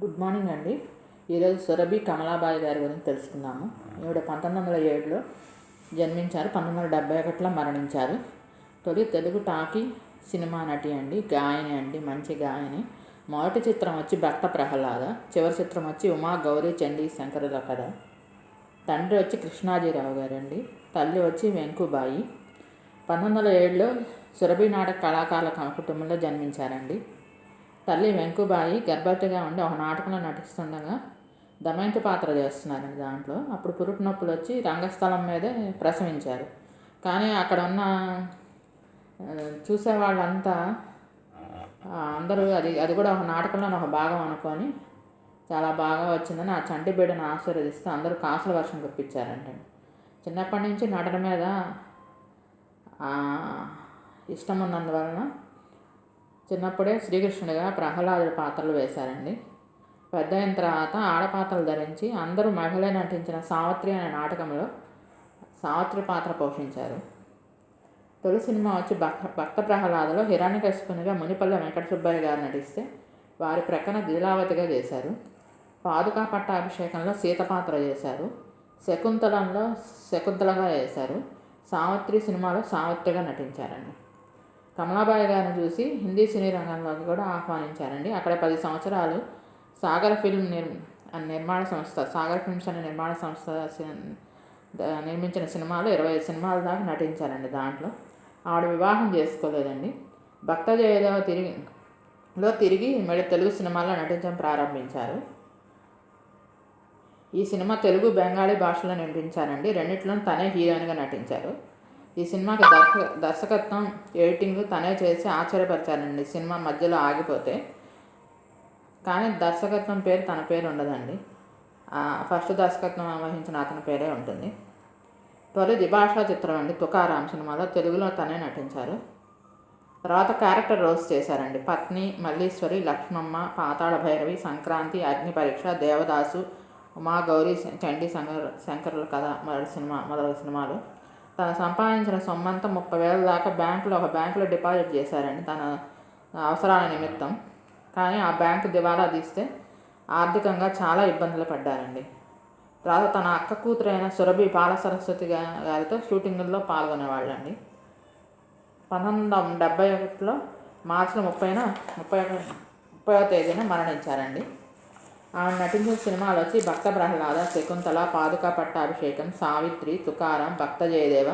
Good morning అండి. ఈరోజు సురభి కమలాబాయి గారి గురించి తెలుసుకుందాము. ఈవిడ 1907లో జన్మించారు, 1971లో మరణించారు. తొలి తెలుగు టాకీ సినిమా నటి అండి, గాయని అండి, మంచి గాయని. మొదటి చిత్రం వచ్చి భక్త ప్రహ్లాద, చివరి చిత్రం వచ్చి ఉమా గౌరీ చండీ శంకరుల కథ. తండ్రి వచ్చి కృష్ణాజీరావు గారండి, తల్లి వచ్చి వెంకుబాయి. 1907లో సురభి నాటక కళాకారుల కుటుంబంలో జన్మించారండి. తల్లి వెంకుబాయి గర్భవతిగా ఉండి ఒక నాటకంలో నటిస్తుండగా దమయంతి పాత్ర చేస్తున్నారండి. దాంట్లో అప్పుడు పురుటి నొప్పులు వచ్చి రంగస్థలం మీదే ప్రసవించారు. కానీ అక్కడ ఉన్న చూసేవాళ్ళంతా అందరూ అది కూడా ఒక నాటకంలో ఒక భాగం అనుకొని చాలా బాగా వచ్చిందని ఆ చంటి బిడ్డను ఆశీర్వదిస్తూ అందరూ కాసుల వర్షం కుప్పించారంట. చిన్నప్పటి నుంచి నటన మీద ఇష్టం ఉన్నందువలన చిన్నప్పుడే శ్రీకృష్ణుడిగా ప్రహ్లాదుడి పాత్రలు వేశారండి. పెద్ద అయిన తర్వాత ఆడపాత్రలు ధరించి అందరూ మహిళ నటించిన సావిత్రి అనే నాటకంలో సావిత్రి పాత్ర పోషించారు. తొలి సినిమా వచ్చి భక్త ప్రహ్లాదలో హిరణ్యకశిపునిగా మునిపల్లె వెంకట సుబ్బయ్య గారు నటిస్తే వారి ప్రక్కన లీలావతిగా చేశారు. పాదుకా పట్టాభిషేకంలో సీత పాత్ర చేశారు. శకుంతలంలో శకుంతలగా చేశారు. సావిత్రి సినిమాలో సావిత్రిగా నటించారండి. కమలాబాయి గారిని చూసి హిందీ సినీ రంగంలోకి కూడా ఆహ్వానించారండి. అక్కడ 10 సంవత్సరాలు సాగర్ ఫిల్మ్స్ అనే నిర్మాణ సంస్థ నిర్మించిన సినిమాలు 25 సినిమాల దాకా నటించారండి. దాంట్లో ఆవిడ వివాహం చేసుకోలేదండి. భక్త జయదేవ తిరిగి మళ్ళీ తెలుగు సినిమాల్లో నటించడం ప్రారంభించారు. ఈ సినిమా తెలుగు, బెంగాలీ భాషలో నటించారండి. రెండిట్లోనూ తనే హీరోయిన్గా నటించారు. ఈ సినిమాకి దర్శకత్వం, ఎడిటింగ్ తనే చేసి ఆశ్చర్యపరిచారండి సినిమా మధ్యలో ఆగిపోతే. కానీ దర్శకత్వం పేరు తన పేరు ఉండదండి. ఫస్ట్ దర్శకత్వం వహించిన అతని పేరే ఉంటుంది. తొలి ద్విభాషా చిత్రం అండి తుకారాం సినిమాలో తెలుగులో తనే నటించారు. తర్వాత క్యారెక్టర్ రోల్స్ చేశారండి. పత్ని, మల్లీశ్వరి, లక్ష్మమ్మ, పాతాళ భైరవి, సంక్రాంతి, అగ్ని పరీక్ష, దేవదాసు, ఉమా గౌరీ చండీ శంకరుల కథ మొదలగు సినిమాలు. తను సంపాదించిన సొమ్మంతా 30,000 దాకా ఒక బ్యాంకులో డిపాజిట్ చేశారండి తన అవసరాల నిమిత్తం. కానీ ఆ బ్యాంకు దివాలా తీస్తే ఆర్థికంగా చాలా ఇబ్బందులు పడ్డారండి. తర్వాత తన అక్క కూతురైన సురభి బాలసరస్వతి గారితో షూటింగుల్లో పాల్గొనేవాళ్ళండి. 1971లో మార్చి 30వ తేదీన మరణించారండి. ఆమె నటించిన సినిమాలు వచ్చి భక్త ప్రహ్లాద, శకుంతల, పాదుకా పట్టాభిషేకం, సావిత్రి, తుకారం, భక్త జయదేవ,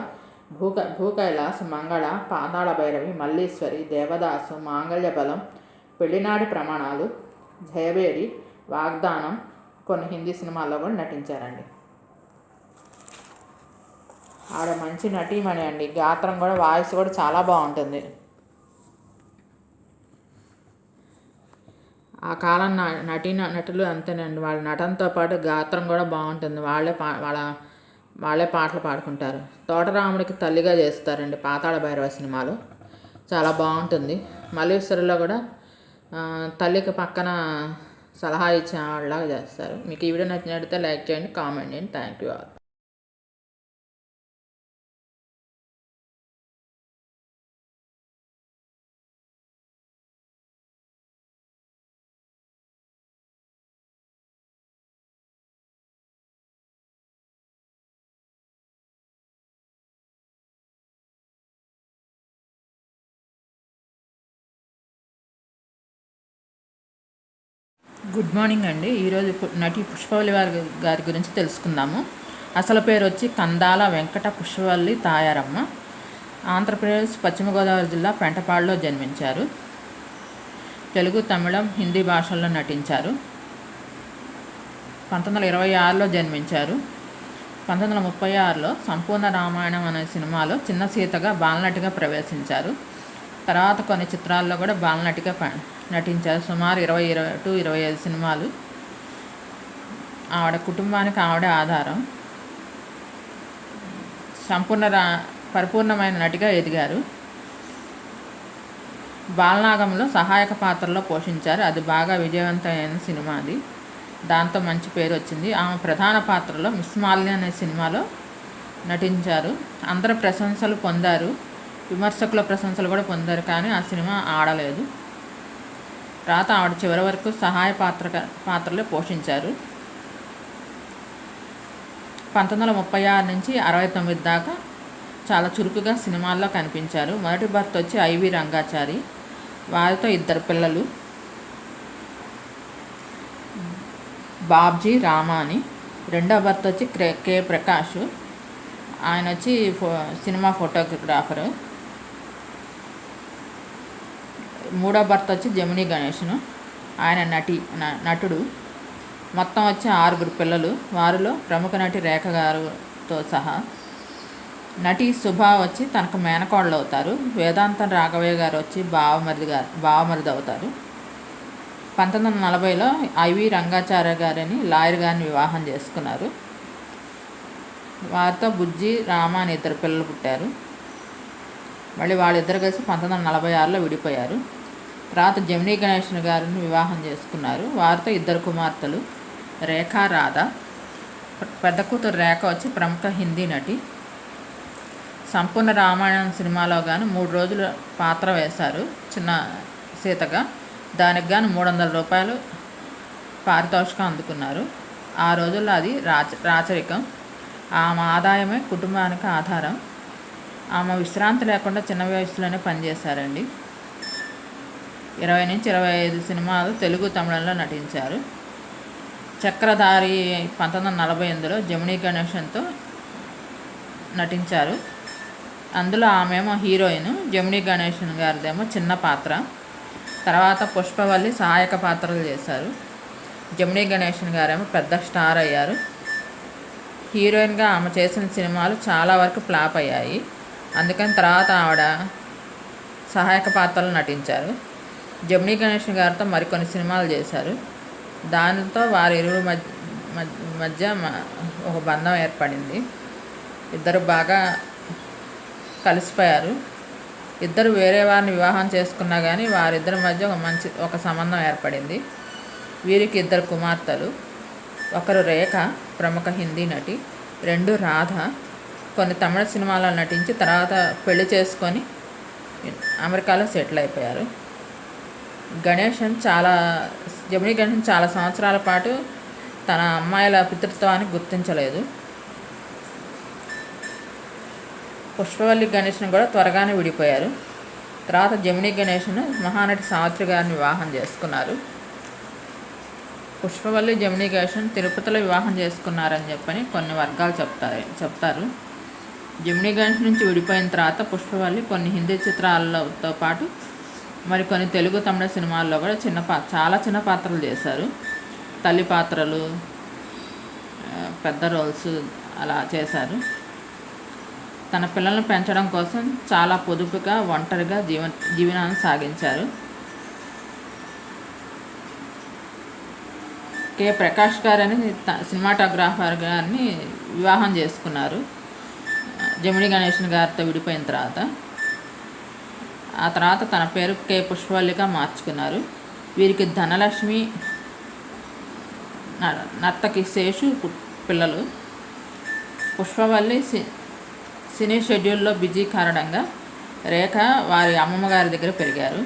భూకైలాస్, మంగళ, పాతాళ భైరవి, మల్లీశ్వరి, దేవదాసు, మాంగళ్య బలం, పెళ్లినాడి ప్రమాణాలు, జయబేరి, వాగ్దానం, కొన్ని హిందీ సినిమాల్లో కూడా నటించారండి. ఆవిడ మంచి నటీమణి అండి. గాత్రం కూడా, వాయిస్ కూడా చాలా బాగుంటుంది. ఆ కాలం నటులు అంతేనండి, వాళ్ళ నటనతో పాటు గాత్రం కూడా బాగుంటుంది. వాళ్ళే పాటలు పాడుకుంటారు. తోటరాముడికి తల్లిగా చేస్తారండి పాతాళ భైరవ సినిమాలో, చాలా బాగుంటుంది. మల్లీశ్వరిలో కూడా తల్లికి పక్కన సలహా ఇచ్చే వాళ్ళలాగా చేస్తారు. మీకు ఈ వీడియో నచ్చినట్లయితే లైక్ చేయండి, కామెంట్ చేయండి. Thank you all. Good morning అండి. ఈరోజు నటి పుష్పవల్లి గారి గురించి తెలుసుకుందాము. అసలు పేరు వచ్చి కందాల వెంకట పుష్పవల్లి తాయారమ్మ. ఆంధ్రప్రదేశ్ పశ్చిమ గోదావరి జిల్లా పెంటపాడులో జన్మించారు. తెలుగు, తమిళం, హిందీ భాషల్లో నటించారు. 1926లో జన్మించారు. 1936లో సంపూర్ణ రామాయణం అనే సినిమాలో చిన్న సీతగా బాలనటిగా ప్రవేశించారు. తర్వాత కొన్ని చిత్రాల్లో కూడా బాలనటిగా నటించారు. సుమారు 25 సినిమాలు. ఆవిడ కుటుంబానికి ఆవిడే ఆధారం. పరిపూర్ణమైన నటిగా ఎదిగారు. బాలనాగంలో సహాయక పాత్రలో పోషించారు. అది బాగా విజయవంతమైన సినిమా అది. దాంతో మంచి పేరు వచ్చింది. ఆమె ప్రధాన పాత్రలో మిస్ మాలిని అనే సినిమాలో నటించారు. అందరూ ప్రశంసలు పొందారు, విమర్శకుల ప్రశంసలు కూడా పొందారు. కానీ ఆ సినిమా ఆడలేదు. తర్వాత ఆవిడ చివరి వరకు సహాయ పాత్రలు పోషించారు. 1936 నుంచి 69 దాకా చాలా చురుకుగా సినిమాల్లో కనిపించారు. మొదటి భర్త వచ్చి ఐవి రంగాచారి, వారితో 2 పిల్లలు, బాబ్జీ రామాని. రెండో భర్త వచ్చి కే ప్రకాష్, ఆయన వచ్చి సినిమా ఫోటోగ్రాఫరు. మూడో భర్త వచ్చి జమినీ గణేషన్, ఆయన నటుడు. మొత్తం వచ్చి 6 పిల్లలు, వారిలో ప్రముఖ నటి రేఖ గారితో సహా. నటి శుభ వచ్చి తనకు మేనకోడలు అవుతారు. వేదాంతం రాఘవయ్య గారు వచ్చి బావమరిది అవుతారు. 1940లో ఐవి రంగాచార్య గారిని లాయర్ గారిని వివాహం చేసుకున్నారు. వారితో బుజ్జి రామ అని 2 పిల్లలు పుట్టారు. మళ్ళీ వాళ్ళిద్దరు కలిసి 1946లో విడిపోయారు. తర్వాత జమినీ గణేషన్ గారిని వివాహం చేసుకున్నారు. వారితో 2 కుమార్తెలు, రేఖ, రాధ. పెద్ద కూతురు రేఖ వచ్చి ప్రముఖ హిందీ నటి. సంపూర్ణ రామాయణం సినిమాలో గాను 3 రోజులు పాత్ర వేశారు చిన్న సీతగా. దానికి గాను $300 పారితోషికం అందుకున్నారు. ఆ రోజుల్లో అది రాచరికం. ఆమె ఆదాయమే కుటుంబానికి ఆధారం. ఆమె విశ్రాంతి లేకుండా చిన్న వయసులోనే పనిచేశారండి. 20 నుంచి 25 సినిమాలు తెలుగు, తమిళంలో నటించారు. చక్రధారి 1948లో జమినీ గణేషన్తో నటించారు. అందులో ఆమెమో హీరోయిన్, జమినీ గణేషన్ గారిదేమో చిన్న పాత్ర. తర్వాత పుష్పవల్లి సహాయక పాత్రలు చేశారు. జమినీ గణేషన్ గారేమో పెద్ద స్టార్ అయ్యారు. హీరోయిన్గా ఆమె చేసిన సినిమాలు చాలా వరకు ఫ్లాప్ అయ్యాయి. అందుకని తర్వాత ఆవిడ సహాయక పాత్రలు నటించారు. జమినీ గణేషన్ గారితో మరికొన్ని సినిమాలు చేశారు. దానితో వారిరువురి మధ్య ఒక బంధం ఏర్పడింది. ఇద్దరు బాగా కలిసిపోయారు. ఇద్దరు వేరే వారిని వివాహం చేసుకున్నా కానీ వారిద్దరి మధ్య ఒక సంబంధం ఏర్పడింది. వీరికి 2 కుమార్తెలు. ఒకరు రేఖ, ప్రముఖ హిందీ నటి. 2 రాధ, కొన్ని తమిళ సినిమాల్లో నటించి తర్వాత పెళ్లి చేసుకొని అమెరికాలో సెటిల్ అయిపోయారు. జమినీ గణేషన్ చాలా సంవత్సరాల పాటు తన అమ్మాయిల పితృత్వాన్ని గుర్తించలేదు. పుష్పవల్లి గణేషన్ కూడా త్వరగానే విడిపోయారు. తర్వాత జమినీ గణేషన్ మహానటి సావిత్రి గారిని వివాహం చేసుకున్నారు. పుష్పవల్లి జమినీ గణేషన్ తిరుపతిలో వివాహం చేసుకున్నారని చెప్పని కొన్ని వర్గాలు చెప్తారు. జమినీ గణేషన్ నుంచి విడిపోయిన తర్వాత పుష్పవల్లి కొన్ని హిందీ చిత్రాలతో పాటు మరికొన్ని తెలుగు, తమిళ సినిమాల్లో కూడా చాలా చిన్న పాత్రలు చేశారు. తల్లి పాత్రలు, పెద్ద రోల్స్ అలా చేశారు. తన పిల్లలను పెంచడం కోసం చాలా పొదుపుగా ఒంటరిగా జీవనాన్ని సాగించారు. కే ప్రకాష్ గారని సినిమాటోగ్రాఫర్ గారిని వివాహం చేసుకున్నారు జమినీ గణేషన్ గారితో విడిపోయిన తర్వాత. ఆ తర్వాత తన పేరు కే పుష్పవల్లిగా మార్చుకున్నారు. వీరికి ధనలక్ష్మి, నర్తకి శేషు పిల్లలు. పుష్పవల్లి సినీ షెడ్యూల్లో బిజీ కారణంగా రేఖ వారి అమ్మమ్మగారి దగ్గర పెరిగారు.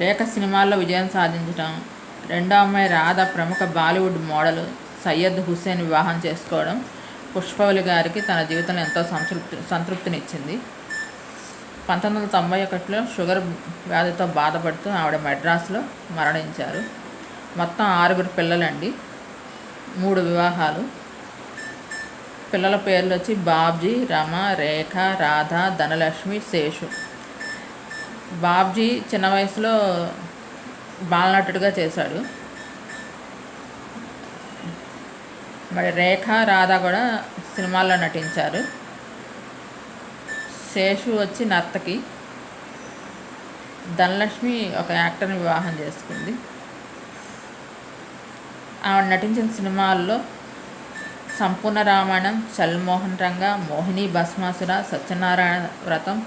రేఖ సినిమాల్లో విజయం సాధించడం, రెండో అమ్మాయి రాధ ప్రముఖ బాలీవుడ్ మోడల్ సయ్యద్ హుస్సేన్ వివాహం చేసుకోవడం పుష్పవల్లి గారికి తన జీవితంలో ఎంతో సంతృప్తినిచ్చింది. 1991లో షుగర్ వ్యాధితో బాధపడుతూ ఆవిడ మద్రాసులో మరణించారు. మొత్తం 6 పిల్లలండి, 3 వివాహాలు. పిల్లల పేర్లు వచ్చి బాబ్జీ, రమ, రేఖ, రాధ, ధనలక్ష్మి, శేషు. బాబ్జీ చిన్న వయసులో బాలనటుడిగా చేశాడు. మరి రేఖ, రాధ కూడా సినిమాల్లో నటించారు. శేషు వచ్చి నర్తకి. ధనలక్ష్మి ఒక యాక్టర్ని వివాహం చేసుకుంది. ఆవిడ నటించిన సినిమాల్లో సంపూర్ణ రామాయణం, చల్మోహన్ రంగ, మోహిని భస్మాసుర, సత్యనారాయణ వ్రతం,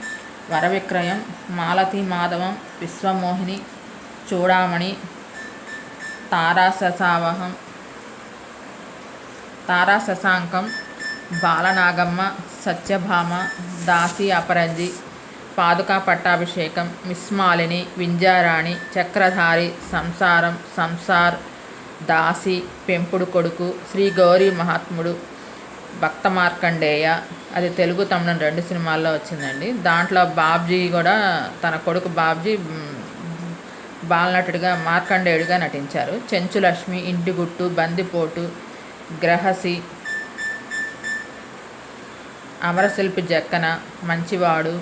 వరవిక్రయం, మాలతీ మాధవం, విశ్వమోహిని, చూడామణి, తారా శశాంకం, బాలనాగమ్మ, సత్యభామ, దాసి అపరంజి, పాదుకా పట్టాభిషేకం, మిస్ మాలిని, వింజారాణి, చక్రధారి, సంసారం, సంసార్, దాసి, పెంపుడు కొడుకు, శ్రీ గౌరీ మహాత్ముడు, భక్త మార్కండేయ, అది తెలుగు తమిళం 2 సినిమాల్లో వచ్చిందండి. దాంట్లో బాబ్జీ కూడా తన కొడుకు బాబ్జీ బాలనటుడిగా మార్కండేయుడిగా నటించారు. చెంచులక్ష్మి, ఇంటి గుట్టు, బందిపోటు, గ్రహసి, అమరశిల్పి జక్కన, మంచివాడు,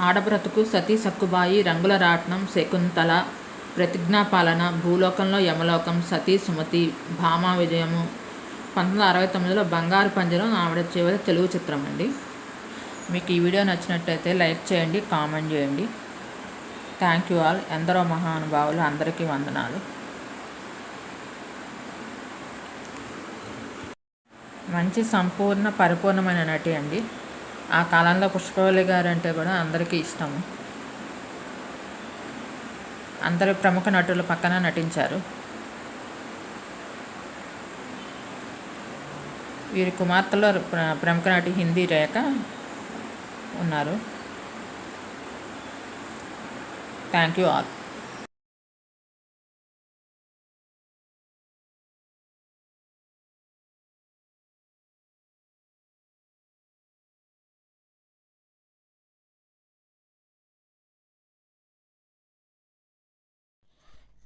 ఆడబ్రతుకు, సతీ సక్కుబాయి, రంగుల రాట్నం, శకుంతల, ప్రతిజ్ఞాపాలన, భూలోకంలో యమలోకం, సతీ సుమతి, భామా విజయము, 1969లో బంగారు పంజరం ఆవిడ చివరి తెలుగు చిత్రం అండి. మీకు ఈ వీడియో నచ్చినట్లయితే లైక్ చేయండి, కామెంట్ చేయండి. Thank you all. ఎందరో మహానుభావులు, అందరికీ వందనాలు. మంచి పరిపూర్ణమైన నటి అండి. ఆ కాలంలో పుష్పవల్లి గారు అంటే కూడా అందరికీ ఇష్టము. అందరు ప్రముఖ నటుల పక్కన నటించారు. వీరి కుమార్తెలో ప్రముఖ నటి హిందీ రేఖ ఉన్నారు. Thank you all.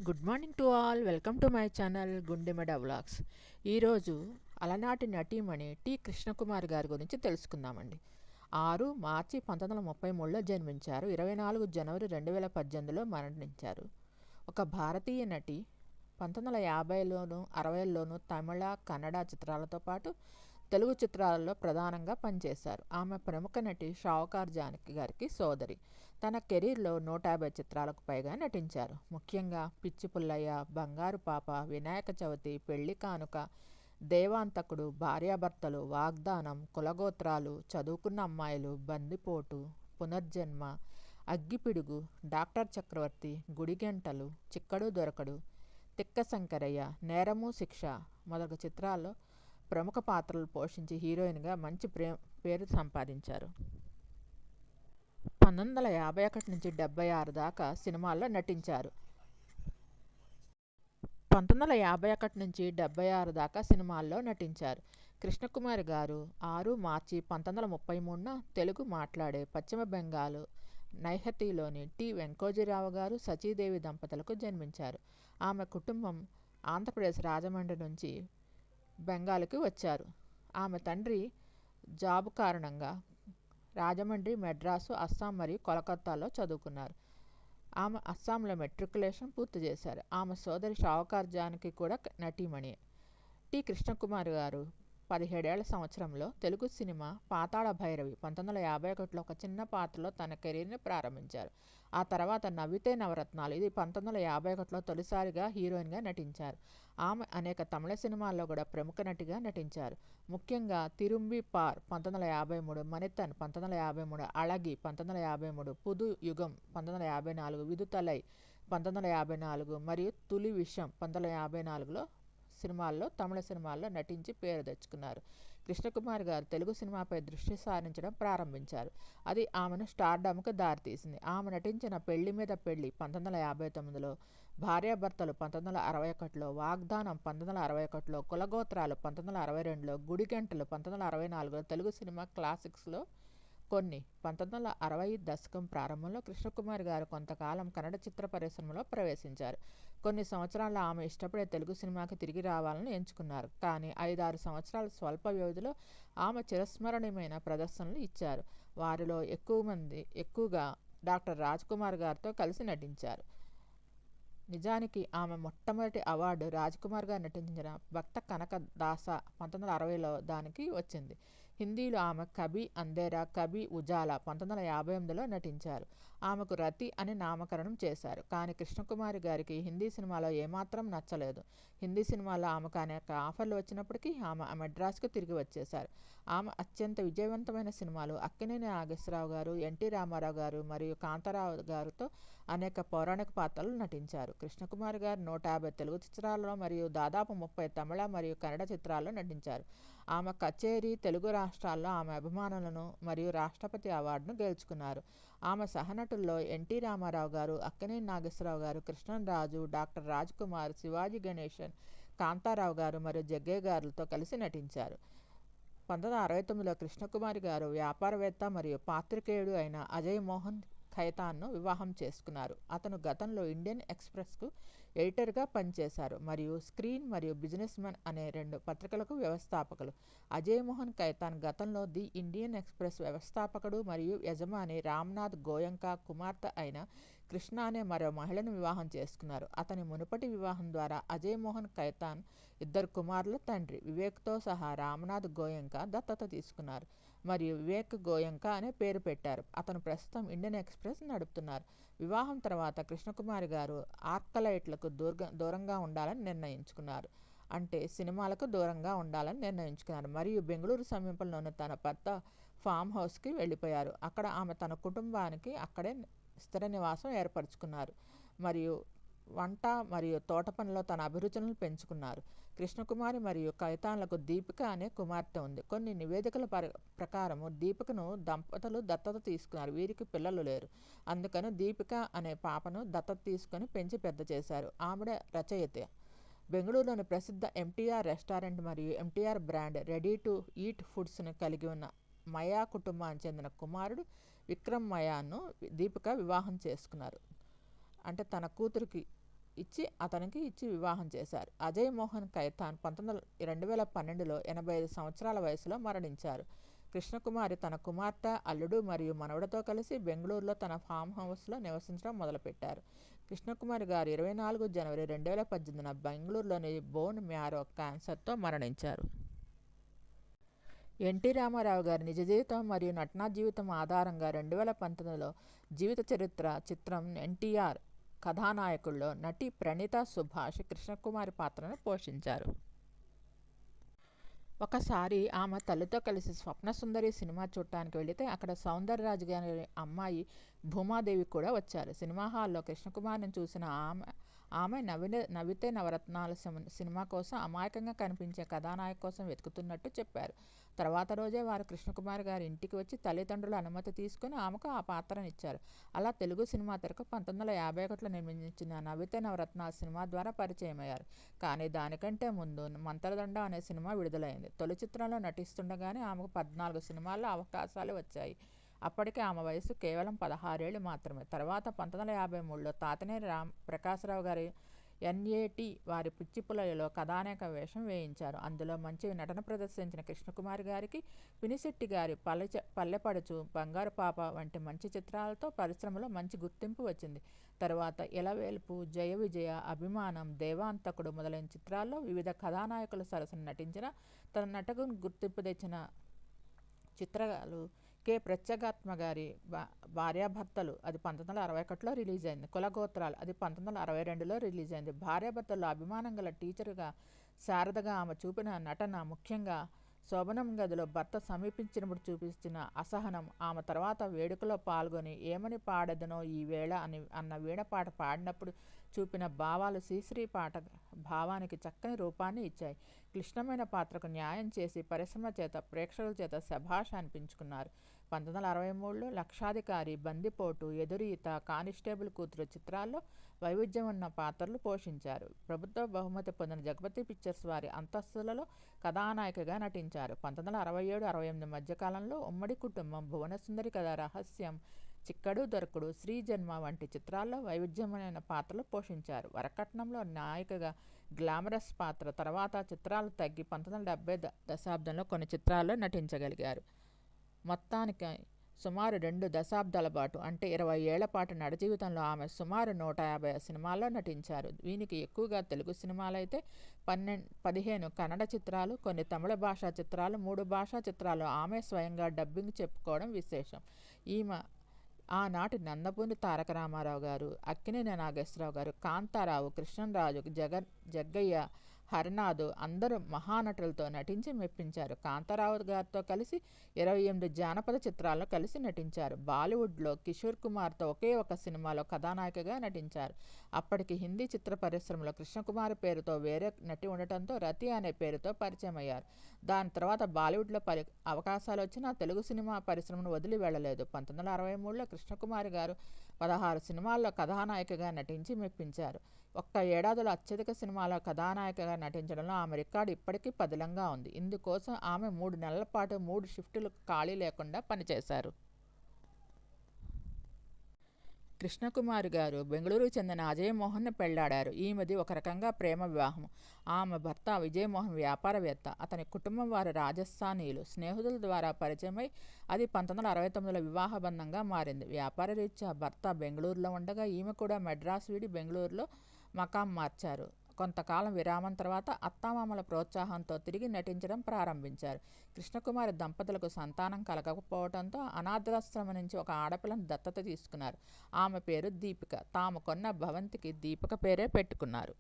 Good morning to all. Welcome to my channel Gundemeda vlogs. ఈరోజు అలనాటి నటీమణి టి కృష్ణకుమారి గారి గురించి తెలుసుకుందామండి. 6 మార్చి 1933లో జన్మించారు. 24 జనవరి 2018లో మరణించారు. ఒక భారతీయ నటి. 1950లోను 60లోను తమిళ, కన్నడ చిత్రాలతో పాటు తెలుగు చిత్రాలలో ప్రధానంగా పనిచేశారు. ఆమె ప్రముఖ నటి షావుకార్ జానకి గారికి సోదరి. తన కెరీర్లో 150 చిత్రాలకు పైగా నటించారు. ముఖ్యంగా పిచ్చి పుల్లయ్య, బంగారు పాప, వినాయక చవితి, పెళ్లి కానుక, దేవాంతకుడు, భార్యాభర్తలు, వాగ్దానం, కులగోత్రాలు, చదువుకున్న అమ్మాయిలు, బందిపోటు, పునర్జన్మ, అగ్గిపిడుగు, డాక్టర్ చక్రవర్తి, గుడిగంటలు, చిక్కడు దొరకడు, తిక్క శంకరయ్య, నేరము శిక్ష మొదలగు చిత్రాల్లో ప్రముఖ పాత్రలు పోషించి హీరోయిన్గా మంచి పేరు సంపాదించారు. 1951 నుంచి 76 దాకా సినిమాల్లో నటించారు. 1951 నుంచి 76 దాకా సినిమాల్లో నటించారు. కృష్ణకుమారి గారు 6 మార్చి 1933న తెలుగు మాట్లాడే పశ్చిమ బెంగాల్ నైహతిలోని టి వెంకోజీరావు గారు, సచీదేవి దంపతులకు జన్మించారు. ఆమె కుటుంబం ఆంధ్రప్రదేశ్ రాజమండ్రి నుంచి బెంగాల్కి వచ్చారు. ఆమె తండ్రి జాబు కారణంగా రాజమండ్రి, మెడ్రాసు, అస్సాం మరియు కోలకత్తాలో చదువుకున్నారు. ఆమె అస్సాంలో మెట్రికులేషన్ పూర్తి చేశారు. ఆమె సోదరి షావుకార్ జానకి కూడా నటీమణి. టి కృష్ణకుమారి గారు 17 సంవత్సరంలో తెలుగు సినిమా పాతాళ భైరవి 1951లో ఒక చిన్న పాత్రలో తన కెరీర్ని ప్రారంభించారు. ఆ తర్వాత నవ్వితే నవరత్నాలు, ఇది 1951లో తొలిసారిగా హీరోయిన్గా నటించారు. ఆమె అనేక తమిళ సినిమాల్లో కూడా ప్రముఖ నటిగా నటించారు. ముఖ్యంగా తిరుంబి పార్ 1953, మనితన్ 1953, అళగి 1953, పుదు యుగం 1954, విదుతలై 1954 మరియు తులి విషం 1954లో తమిళ సినిమాల్లో నటించి పేరు తెచ్చుకున్నారు. కృష్ణకుమారి గారు తెలుగు సినిమాపై దృష్టి సారించడం ప్రారంభించారు. అది ఆమెను స్టార్డమ్కు దారితీసింది. ఆమె నటించిన పెళ్లి మీద పెళ్లి 1959లో, భార్యాభర్తలు 1961లో, వాగ్దానం 1961లో, కులగోత్రాలు 1962లో, గుడిగంటలు 1964లో తెలుగు సినిమా క్లాసిక్స్లో కొన్ని. 1960 దశకం ప్రారంభంలో కృష్ణకుమారి గారు కొంతకాలం కన్నడ చిత్ర పరిశ్రమలో ప్రవేశించారు. కొన్ని సంవత్సరాల్లో ఆమె ఇష్టపడే తెలుగు సినిమాకి తిరిగి రావాలని ఎంచుకున్నారు. కానీ 5-6 సంవత్సరాల స్వల్ప వ్యవధిలో ఆమె చిరస్మరణీయమైన ప్రదర్శనలు ఇచ్చారు. వారిలో ఎక్కువగా డాక్టర్ రాజ్ కుమార్ గారితో కలిసి నటించారు. నిజానికి ఆమె మొట్టమొదటి అవార్డు రాజ్ కుమార్ గారు నటించిన భక్త కనక దాస 1960లో దానికి వచ్చింది. హిందీలో ఆమె కభీ అంధేరా కభీ ఉజాలా 1958లో నటించారు. ఆమెకు రతి అని నామకరణం చేశారు. కానీ కృష్ణకుమారి గారికి హిందీ సినిమాలో ఏమాత్రం నచ్చలేదు. హిందీ సినిమాలో ఆమెకు అనేక ఆఫర్లు వచ్చినప్పటికీ ఆమె మెడ్రాస్కు తిరిగి వచ్చేశారు. ఆమె అత్యంత విజయవంతమైన సినిమాలు అక్కినేని నాగేశ్వరరావు గారు, ఎన్టీ రామారావు గారు మరియు కాంతారావు గారితో అనేక పౌరాణిక పాత్రలు నటించారు. కృష్ణకుమారి గారు 150 తెలుగు చిత్రాలలో మరియు దాదాపు 30 తమిళ మరియు కన్నడ చిత్రాల్లో నటించారు. ఆమె కచేరీ తెలుగు రాష్ట్రాల్లో ఆమె అభిమానులను మరియు రాష్ట్రపతి అవార్డును గెలుచుకున్నారు. ఆమె సహనటుల్లో ఎన్టీ రామారావు గారు, అక్కినేని నాగేశ్వరరావు గారు, కృష్ణరాజు, డాక్టర్ రాజ్ కుమార్, శివాజీ గణేశన్, కాంతారావు గారు మరియు జగ్గయ్య గారులతో కలిసి నటించారు. 1969లో కృష్ణకుమారి గారు వ్యాపారవేత్త మరియు పాత్రికేయుడు అయిన అజయ్ మోహన్ ఖైతాన్ను వివాహం చేసుకున్నారు. అతను గతంలో ఇండియన్ ఎక్స్‌ప్రెస్‌కు ఎడిటర్గా పనిచేశారు మరియు స్క్రీన్ మరియు బిజినెస్ మెన్ అనే 2 పత్రికలకు వ్యవస్థాపకులు. అజయ్ మోహన్ ఖైతాన్ గతంలో ది ఇండియన్ ఎక్స్‌ప్రెస్ వ్యవస్థాపకుడు మరియు యజమాని రామ్నాథ్ గోయంకా కుమార్తె అయిన కృష్ణ అనే మరో మహిళను వివాహం చేసుకున్నారు. అతని మునుపటి వివాహం ద్వారా అజయ్ మోహన్ ఖైతాన్ 2 కుమారుల తండ్రి. వివేక్తో సహా రామ్నాథ్ గోయంకా దత్తత తీసుకున్నారు మరియు వివేక్ గోయంకా అనే పేరు పెట్టారు. అతను ప్రస్తుతం ఇండియన్ ఎక్స్‌ప్రెస్ నడుపుతున్నారు. వివాహం తర్వాత కృష్ణకుమారి గారు ఆర్కలైట్లకు దూరంగా ఉండాలని నిర్ణయించుకున్నారు. అంటే సినిమాలకు దూరంగా ఉండాలని నిర్ణయించుకున్నారు మరియు బెంగళూరు సమీపంలోని తన భర్త ఫామ్ హౌస్కి వెళ్ళిపోయారు. అక్కడ ఆమె తన కుటుంబానికి అక్కడే స్థిర నివాసం ఏర్పరచుకున్నారు మరియు వంట మరియు తోట పనిలో తన అభిరుచులను పెంచుకున్నారు. కృష్ణకుమారి మరియు ఖైతాన్లకు దీపిక అనే కుమార్తె ఉంది. కొన్ని నివేదికల ప్రకారం దీపికను దంపతులు దత్తత తీసుకున్నారు. వీరికి పిల్లలు లేరు. అందుకని దీపిక అనే పాపను దత్తత తీసుకొని పెంచి పెద్ద చేశారు. ఆవిడ రచయిత. బెంగళూరులోని ప్రసిద్ధ ఎంటీఆర్ రెస్టారెంట్ మరియు MTR brand ready to eat ఫుడ్స్ను కలిగి ఉన్న మయా కుటుంబానికి చెందిన కుమారుడు విక్రమ్ మయాను దీపిక వివాహం చేసుకున్నారు. అంటే తన కూతురికి అతనికి ఇచ్చి వివాహం చేశారు. అజయ్ మోహన్ ఖైతాన్ 2012లో 85 సంవత్సరాల వయసులో మరణించారు. కృష్ణకుమారి తన కుమార్తె, అల్లుడు మరియు మనవడితో కలిసి బెంగళూరులో తన ఫామ్ హౌస్లో నివసించడం మొదలుపెట్టారు. కృష్ణకుమారి గారు 24 జనవరి 2018న బెంగళూరులోని బోన్ మ్యారో క్యాన్సర్తో మరణించారు. ఎన్టీ రామారావు గారి నిజ జీవితం మరియు నటనా జీవితం ఆధారంగా 2019లో జీవిత చరిత్ర చిత్రం ఎన్టీఆర్ కథానాయకుల్లో నటి ప్రణీత సుభాష్ కృష్ణకుమారి పాత్రను పోషించారు. ఒకసారి ఆమె తల్లితో కలిసి స్వప్నసుందరి సినిమా చూడటానికి వెళితే అక్కడ సౌందరరాజు గారి అమ్మాయి భూమాదేవి కూడా వచ్చారు. సినిమా హాల్లో కృష్ణకుమారిని చూసిన ఆమె నవ్వితే నవరత్నాల సినిమా కోసం అమాయకంగా కనిపించే కథానాయక కోసం వెతుకుతున్నట్టు చెప్పారు. తర్వాత రోజే వారు కృష్ణకుమారి గారి ఇంటికి వచ్చి తల్లిదండ్రుల అనుమతి తీసుకుని ఆమెకు ఆ పాత్రనిచ్చారు. అలా తెలుగు సినిమా తెరకు 1951లో నిర్మించిన నవ్వితే నవరత్నాల సినిమా ద్వారా పరిచయమయ్యారు. కానీ దానికంటే ముందు మంత్రదండం అనే సినిమా విడుదలైంది. తొలి చిత్రంలో నటిస్తుండగానే ఆమెకు 14 సినిమాల్లో అవకాశాలు వచ్చాయి. అప్పటికే ఆమె వయసు కేవలం 16 ఏళ్ళు మాత్రమే. తర్వాత 1953లో తాతినేని ప్రకాశరావు గారి ఎన్ఏటి వారి పిచ్చిపుల్లలలో కథానాయక వేషం వేయించారు. అందులో మంచి నటన ప్రదర్శించిన కృష్ణకుమారి గారికి పినిశెట్టి గారి పల్లెపడుచు, బంగారు పాప వంటి మంచి చిత్రాలతో పరిశ్రమలో మంచి గుర్తింపు వచ్చింది. తర్వాత ఇలవేల్పు, జయ విజయ, అభిమానం, దేవాంతకుడు మొదలైన చిత్రాల్లో వివిధ కథానాయకుల సరసన నటించిన తన నటకు గుర్తింపు తెచ్చిన చిత్రాలు కె. ప్రత్యేగాత్మ గారి భార్యాభర్తలు, అది 1961లో రిలీజ్ అయింది. కులగోత్రాలు, అది 1962లో రిలీజ్ అయింది. భార్యాభర్తల్లో అభిమానం గల టీచరుగా శారదగా ఆమె చూపిన నటన, ముఖ్యంగా శోభనం గదిలో భర్త సమీపించినప్పుడు చూపించిన అసహనం, ఆమె తర్వాత వేడుకలో పాల్గొని ఏమని పాడెదనో ఈ వేళ అన్న వీణ పాట పాడినప్పుడు చూపిన భావాలు శ్రీశ్రీ పాట భావానికి చక్కని రూపాన్ని ఇచ్చాయి. క్లిష్టమైన పాత్రకు న్యాయం చేసి పరిశ్రమ చేత, ప్రేక్షకుల చేత శభాష్ అనిపించుకున్నారు. 1963లో లక్షాధికారి, బందిపోటు, ఎదురీత, కానిస్టేబుల్ కూతురు చిత్రాల్లో వైవిధ్యం ఉన్న పాత్రలు పోషించారు. ప్రభుత్వ బహుమతి పొందిన జగపతి పిక్చర్స్ వారి అంతస్తులలో కథానాయికగా నటించారు. 1967-68 మధ్యకాలంలో ఉమ్మడి కుటుంబం, భువనసుందరి కథ, రహస్యం, చిక్కడు దొరకుడు, శ్రీ జన్మ వంటి చిత్రాల్లో వైవిధ్యమైన పాత్రలు పోషించారు. వరకట్నంలో నాయికగా గ్లామరస్ పాత్ర. తర్వాత చిత్రాలు తగ్గి 1970 దశాబ్దంలో కొన్ని చిత్రాల్లో నటించగలిగారు. మొత్తానికి సుమారు 2 దశాబ్దాల పాటు, అంటే 20 ఏళ్ల పాటు నట జీవితంలో ఆమె సుమారు 150 సినిమాల్లో నటించారు. దీనికి ఎక్కువగా తెలుగు సినిమాలైతే 15 కన్నడ చిత్రాలు, కొన్ని తమిళ భాషా చిత్రాలు, 3 భాషా చిత్రాలు ఆమె స్వయంగా డబ్బింగ్ చెప్పుకోవడం విశేషం. ఈమె ఆనాటి నందమూరి తారక రామారావు గారు, అక్కినేని నాగేశ్వరరావు గారు, కాంతారావు, కృష్ణరాజు, జగ్గయ్య, హరినాథ్ అందరూ మహానటులతో నటించి మెప్పించారు. కాంతారావు గారితో కలిసి 28 జానపద చిత్రాల్లో కలిసి నటించారు. బాలీవుడ్లో కిషోర్ కుమార్తో ఒకే ఒక సినిమాలో కథానాయికగా నటించారు. అప్పటికి హిందీ చిత్ర పరిశ్రమలో కృష్ణకుమారి పేరుతో వేరే నటి ఉండటంతో రతి అనే పేరుతో పరిచయం అయ్యారు. దాని తర్వాత బాలీవుడ్లో అవకాశాలు వచ్చినా తెలుగు సినిమా పరిశ్రమను వదిలి వెళ్ళలేదు. 1963లో కృష్ణకుమారి గారు 16 సినిమాల్లో కథానాయికగా నటించి మెప్పించారు. ఒక్క ఏడాదిలో అత్యధిక సినిమాలో కథానాయికగా నటించడంలో ఆమె రికార్డు ఇప్పటికీ పదిలంగా ఉంది. ఇందుకోసం ఆమె 3 నెలల పాటు 3 షిఫ్టులు ఖాళీ లేకుండా పనిచేశారు. కృష్ణకుమారి గారు బెంగళూరుకు చెందిన అజయ్ మోహన్ను పెళ్లాడారు. ఈమెది ఒక రకంగా ప్రేమ వివాహం. ఆమె భర్త విజయమోహన్ వ్యాపారవేత్త. అతని కుటుంబం వారు రాజస్థానీయులు. స్నేహితుల ద్వారా పరిచయమై అది 1969లో వివాహ బంధంగా మారింది. వ్యాపార రీత్యా భర్త బెంగళూరులో ఉండగా ఈమె కూడా మెడ్రాస్ వీడి బెంగళూరులో మకాం మార్చారు. కొంతకాలం విరామం తర్వాత అత్తామామల ప్రోత్సాహంతో తిరిగి నటించడం ప్రారంభించారు. కృష్ణకుమారి దంపతులకు సంతానం కలగకపోవడంతో అనాథాశ్రమం నుంచి ఒక ఆడపిల్లను దత్తత తీసుకున్నారు. ఆమె పేరు దీపిక. తాము కొన్న భవంతికి దీపిక పేరే పెట్టుకున్నారు.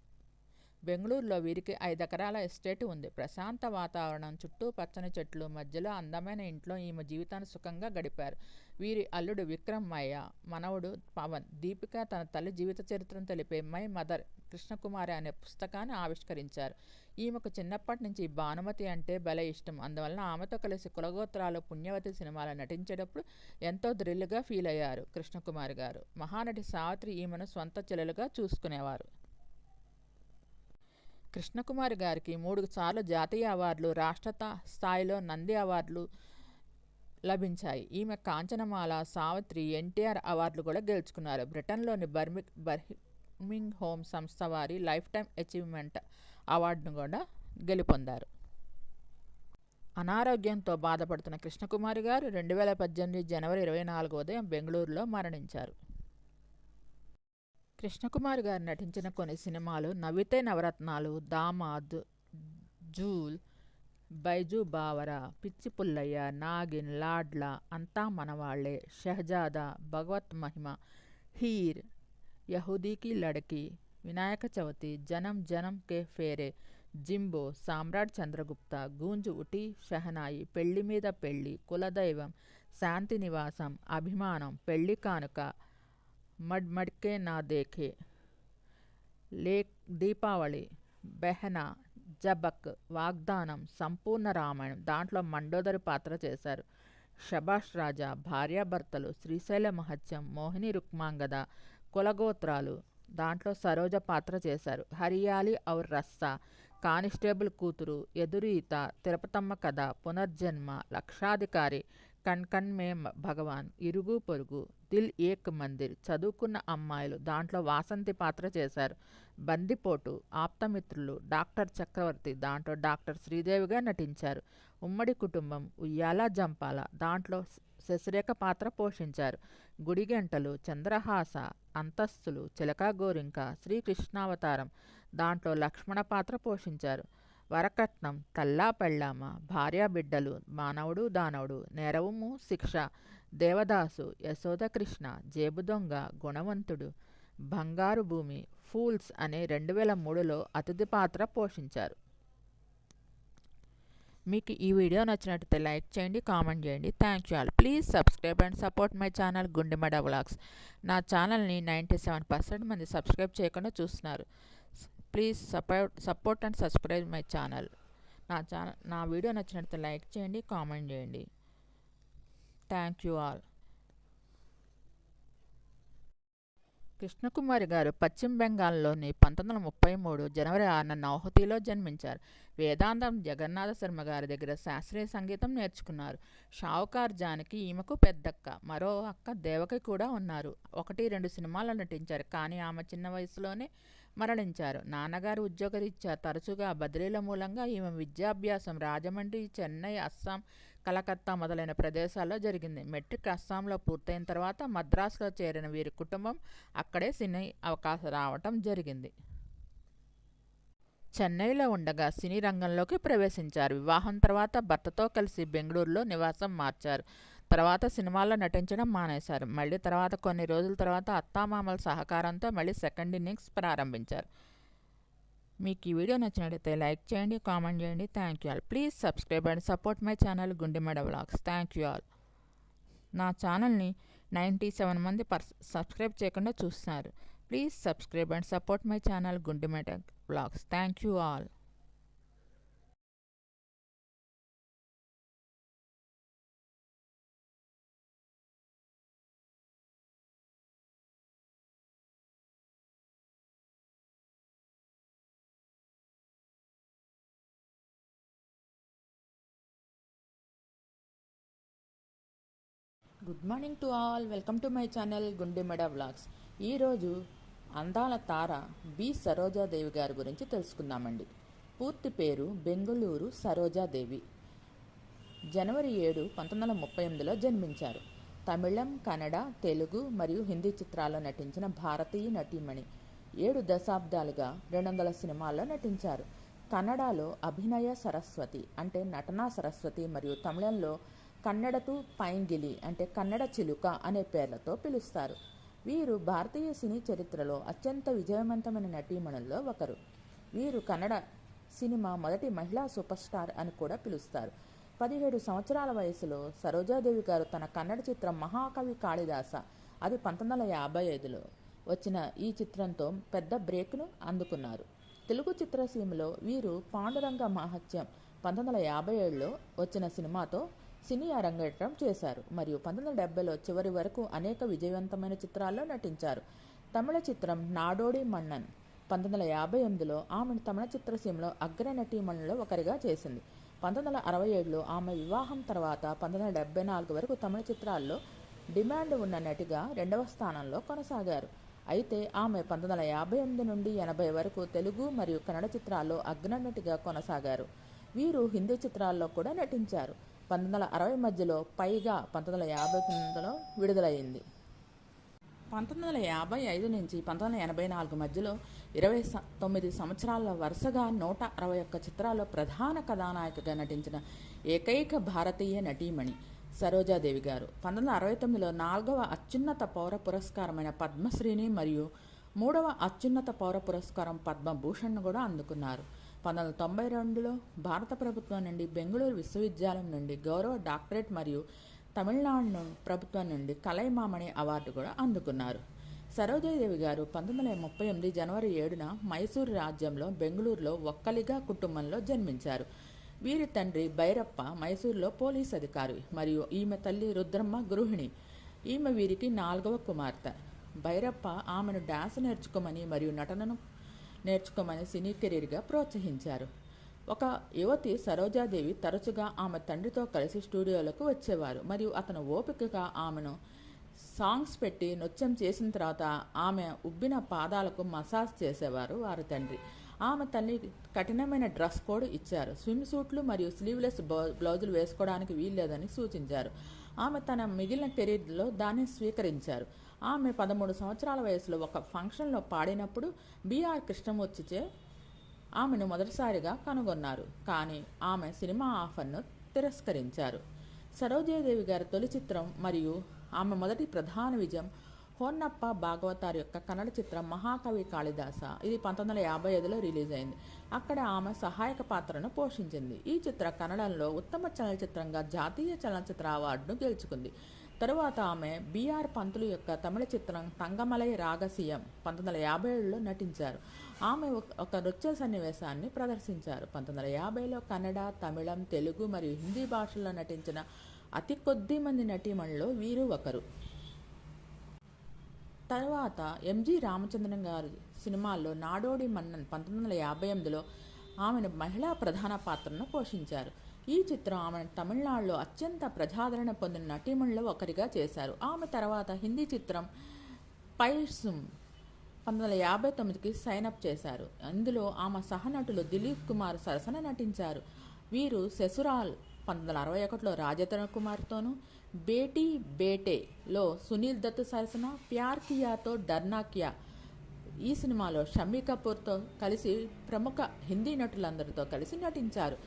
బెంగళూరులో వీరికి 5 ఎకరాల ఎస్టేట్ ఉంది. ప్రశాంత వాతావరణం, చుట్టూ పచ్చని చెట్లు మధ్యలో అందమైన ఇంట్లో ఈమె జీవితాన్ని సుఖంగా గడిపారు. వీరి అల్లుడు విక్రమ్ మయ్య, మనవడు పవన్. దీపిక తన తల్లి జీవిత చరిత్రను తెలిపే మై మదర్ కృష్ణకుమారి అనే పుస్తకాన్ని ఆవిష్కరించారు. ఈమెకు చిన్నప్పటి నుంచి భానుమతి అంటే భలే ఇష్టం. అందువలన ఆమెతో కలిసి కులగోత్రాలు, పుణ్యవతి సినిమాలో నటించేటప్పుడు ఎంతో థ్రిల్గా ఫీల్ అయ్యారు కృష్ణకుమారి గారు. మహానటి సావిత్రి ఈమెను స్వంత చెల్లెలుగా చూసుకునేవారు. కృష్ణకుమారి గారికి 3 సార్లు జాతీయ అవార్డులు, రాష్ట్ర స్థాయిలో నంది అవార్డులు లభించాయి. ఈమె కాంచనమాల, సావిత్రి, ఎన్టీఆర్ అవార్డులు కూడా గెలుచుకున్నారు. బ్రిటన్లోని బర్మింగ్ హోమ్ సంస్థ వారి లైఫ్ టైమ్ అచీవ్మెంట్ అవార్డును కూడా గెలుపొందారు. అనారోగ్యంతో బాధపడుతున్న కృష్ణకుమారి గారు 2018 జనవరి 24 ఉదయం బెంగళూరులో మరణించారు. కృష్ణకుమారి గారు నటించిన కొన్ని సినిమాలు నవ్వితే నవరత్నాలు, దామాద్, జూల్, బైజు బావరా, పిచ్చి పుల్లయ్య, నాగిన్, లాడ్లా, అంతా మనవాళ్లే, షహజాదా, భగవత్ మహిమ, హీర్, యహూదీకి లడకి, వినాయక చవితి, జనం జనం కే ఫేరే, జింబో, సామ్రాట్ చంద్రగుప్త, గూంజ్ ఉటి షహనాయి, పెళ్లి మీద పెళ్లి, కులదైవం, శాంతి నివాసం, అభిమానం, పెళ్లి కానుక, మడ్మడ్కే నా దేఖే, దీపావళి, బెహనా, జబక్, వాగ్దానం, సంపూర్ణ రామాయణం, దాంట్లో మండోదరి పాత్ర చేశారు. షబాష్ రాజా, భార్యాభర్తలు, శ్రీశైల మహత్యం, మోహిని రుక్మాంగద, కులగోత్రాలు, దాంట్లో సరోజ పాత్ర చేశారు. హరియాలి ఔర్ రస్సా, కానిస్టేబుల్ కూతురు, ఎదురీత, తిరుపతమ్మ కథ, పునర్జన్మ, లక్షాధికారి, కణ్ మే భగవాన్, ఇరుగు పొరుగు, దిల్ ఏక్ మందిర్, చదువుకున్న అమ్మాయిలు, దాంట్లో వాసంతి పాత్ర చేశారు. బందిపోటు, ఆప్తమిత్రులు, డాక్టర్ చక్రవర్తి, దాంట్లో డాక్టర్ శ్రీదేవిగా నటించారు. ఉమ్మడి కుటుంబం, ఉయ్యాల జంపాల, దాంట్లో శశిరేఖ పాత్ర పోషించారు. గుడిగంటలు, చంద్రహాస, అంతస్తులు, చిలకా గోరింక, శ్రీకృష్ణావతారం, దాంట్లో లక్ష్మణ పాత్ర పోషించారు. వరకట్నం, తల్లా పెళ్ళామ, భార్యాబిడ్డలు, మానవుడు దానవుడు, నేరవుము శిక్ష, దేవదాసు, యశోద కృష్ణ, జేబు దొంగ, గుణవంతుడు, బంగారు భూమి, ఫూల్స్ అనే 2003లో అతిథి పాత్ర పోషించారు. మీకు ఈ వీడియో నచ్చినట్లయితే లైక్ చేయండి, కామెంట్ చేయండి. Thank you all. Please subscribe and support my channel Gundemada vlogs. నా ఛానల్ని 97% మంది సబ్స్క్రైబ్ చేయకుండా చూస్తున్నారు. Please support and subscribe my channel. నా వీడియో నచ్చినట్లయితే లైక్ చేయండి, కామెంట్ చేయండి. Thank you all. Krishnakumari garu పశ్చిమ బెంగాల్లోని 1933 జనవరి 6న నౌహతిలో జన్మించారు. వేదాంతం జగన్నాథ శర్మ గారి దగ్గర శాస్త్రీయ సంగీతం నేర్చుకున్నారు. షావుకార్ జానకి ఈమెకు పెద్దక్క. మరో అక్క దేవకి కూడా ఉన్నారు. 1-2 సినిమాల్లో నటించారు. కానీ ఆమె చిన్న వయసులోనే మరణించారు. నాన్నగారు ఉద్యోగరీత్యా తరచుగా బదిలీల మూలంగా ఈమె విద్యాభ్యాసం రాజమండ్రి, చెన్నై, అస్సాం, కలకత్తా మొదలైన ప్రదేశాల్లో జరిగింది. మెట్రిక్ అస్సాంలో పూర్తయిన తర్వాత మద్రాసులో చేరిన వీరి కుటుంబం అక్కడే సినీ అవకాశం రావటం జరిగింది. చెన్నైలో ఉండగా సినీ రంగంలోకి ప్రవేశించారు. వివాహం తర్వాత భర్తతో కలిసి బెంగళూరులో నివాసం మార్చారు. తర్వాత సినిమాల్లో నటించడం మానేశారు. మళ్ళీ తర్వాత కొన్ని రోజుల తర్వాత అత్తామామల సహకారంతో మళ్ళీ సెకండ్ ఇన్నింగ్స్ ప్రారంభించారు. మీకు ఈ వీడియో నచ్చినట్లయితే లైక్ చేయండి, కామెంట్ చేయండి. Thank you all. Please subscribe and support my channel Gundemeda vlogs. Thank you all. నా ఛానల్ని 97 మంది సబ్స్క్రైబ్ చేయకుండా చూస్తున్నారు. Please subscribe and support my channel Gundemeda vlogs. Thank you all. Good morning to all. Welcome to my channel Gundemeda vlogs. ఈరోజు అందాల తార B Sarojadevi గారి గురించి తెలుసుకుందామండి. పూర్తి పేరు బెంగుళూరు సరోజాదేవి. జనవరి 7, 1938లో జన్మించారు. తమిళం, కన్నడ, తెలుగు మరియు హిందీ చిత్రాల్లో నటించిన భారతీయ నటీమణి. 7 దశాబ్దాలుగా 200 సినిమాల్లో నటించారు. కన్నడలో అభినయ సరస్వతి అంటే నటనా సరస్వతి మరియు తమిళంలో కన్నడతు పైంగిలి అంటే కన్నడ చిలుక అనే పేర్లతో పిలుస్తారు. వీరు భారతీయ సినీ చరిత్రలో అత్యంత విజయవంతమైన నటీమణుల్లో ఒకరు. వీరు కన్నడ సినిమా మొదటి మహిళా సూపర్ స్టార్ అని కూడా పిలుస్తారు. 17 సంవత్సరాల వయసులో సరోజాదేవి గారు తన కన్నడ చిత్రం మహాకవి కాళిదాస, అది 1955లో వచ్చిన ఈ చిత్రంతో పెద్ద బ్రేక్ను అందుకున్నారు. తెలుగు చిత్రసీమలో వీరు పాండురంగ మహత్యం 1957లో వచ్చిన సినిమాతో సినీ అరంగేట్రం చేశారు మరియు 1970లో చివరి వరకు అనేక విజయవంతమైన చిత్రాల్లో నటించారు. తమిళ చిత్రం నాడోడి మన్నన్ 1958లో ఆమెను తమిళ చిత్రసీమలో అగ్రనటీమణుల్లో ఒకరిగా చేసింది. 1967లో ఆమె వివాహం తర్వాత 1974 వరకు తమిళ చిత్రాల్లో డిమాండ్ ఉన్న నటిగా 2వ స్థానంలో కొనసాగారు. అయితే ఆమె 1958 నుండి 80 వరకు తెలుగు మరియు కన్నడ చిత్రాల్లో అగ్రనటిగా కొనసాగారు. వీరు హిందీ చిత్రాల్లో కూడా నటించారు. 1960 మధ్యలో పైగా 1959లో విడుదలైంది. 1955 నుంచి 1984 మధ్యలో 29 సంవత్సరాల వరుసగా 161 చిత్రాల్లో ప్రధాన కథానాయికగా నటించిన ఏకైక భారతీయ నటీమణి సరోజాదేవి గారు. 1969లో 4వ అత్యున్నత పౌర పురస్కారమైన పద్మశ్రీని మరియు 3వ అత్యున్నత పౌర పురస్కారం పద్మభూషణ్ను కూడా అందుకున్నారు. 1992లో భారత ప్రభుత్వం నుండి బెంగళూరు విశ్వవిద్యాలయం నుండి గౌరవ డాక్టరేట్ మరియు తమిళనాడు ప్రభుత్వం నుండి కలైమామణి అవార్డు కూడా అందుకున్నారు. సరోజాదేవి గారు 1938 జనవరి 7న మైసూరు రాజ్యంలో బెంగళూరులో ఒక్కలిగా కుటుంబంలో జన్మించారు. వీరి తండ్రి భైరప్ప మైసూరులో పోలీస్ అధికారి మరియు ఈమె తల్లి రుద్రమ్మ గృహిణి. ఈమె వీరికి 4వ కుమార్తె. భైరప్ప ఆమెను డాన్స్ నేర్చుకోమని మరియు నటనను నేర్చుకోమని సినీ కెరీర్గా ప్రోత్సహించారు. ఒక యువతి సరోజాదేవి తరచుగా ఆమె తండ్రితో కలిసి స్టూడియోలకు వచ్చేవారు మరియు అతను ఓపికగా ఆమెను సాంగ్స్ పెట్టి నృత్యం చేసిన తర్వాత ఆమె ఉబ్బిన పాదాలకు మసాజ్ చేసేవారు వారి తండ్రి. ఆమె తల్లి కఠినమైన డ్రెస్ కోడ్ ఇచ్చారు. స్విమ్ సూట్లు మరియు స్లీవ్లెస్ బ్లౌజులు వేసుకోవడానికి వీల్లేదని సూచించారు. ఆమె తన మిగిలిన కెరీర్లో దాన్ని స్వీకరించారు. ఆమె 13 సంవత్సరాల వయసులో ఒక ఫంక్షన్లో పాడినప్పుడు బిఆర్ కృష్ణమూర్తిచే ఆమెను మొదటిసారిగా కనుగొన్నారు, కానీ ఆమె సినిమా ఆఫర్ను తిరస్కరించారు. సరోజాదేవి గారి తొలి చిత్రం మరియు ఆమె మొదటి ప్రధాన విజయం హోన్నప్ప భాగవతార్ యొక్క కన్నడ చిత్రం మహాకవి కాళిదాస, ఇది 1955లో రిలీజ్ అయింది. అక్కడ ఆమె సహాయక పాత్రను పోషించింది. ఈ చిత్ర కన్నడంలో ఉత్తమ చలనచిత్రంగా జాతీయ చలనచిత్ర అవార్డును గెలుచుకుంది. తరువాత ఆమె బిఆర్ పంతులు యొక్క తమిళ చిత్రం తంగమలై రాగసియం 1957లో నటించారు. ఆమె ఒక నృత్య సన్నివేశాన్ని ప్రదర్శించారు. 1950లో కన్నడ, తమిళం, తెలుగు మరియు హిందీ భాషల్లో నటించిన అతి కొద్ది మంది నటీమణుల్లో వీరు ఒకరు. తర్వాత ఎంజి రామచంద్రన్ గారి సినిమాల్లో నాడోడి మన్నన్ 1958లో ఆమెను మహిళా ప్రధాన పాత్రను పోషించారు. ఈ చిత్రం ఆమెను తమిళనాడులో అత్యంత ప్రజాదరణ పొందిన నటీమణుల్లో ఒకరిగా చేశారు. ఆమె తర్వాత హిందీ చిత్రం పైసుమ్ 1959కి సైనప్ చేశారు. ఇందులో ఆమె సహనటులు దిలీప్ కుమార్ సరసన నటించారు. వీరు సెసురాల్ 1961లో రాజేంద్ర కుమార్తోనూ, బేటీ బేటేలో సునీల్ దత్ సరసన, ప్యార్ కియాతో డర్నా కియా ఈ సినిమాలో షమ్మీ కపూర్తో కలిసి ప్రముఖ హిందీ నటులందరితో కలిసి నటించారు.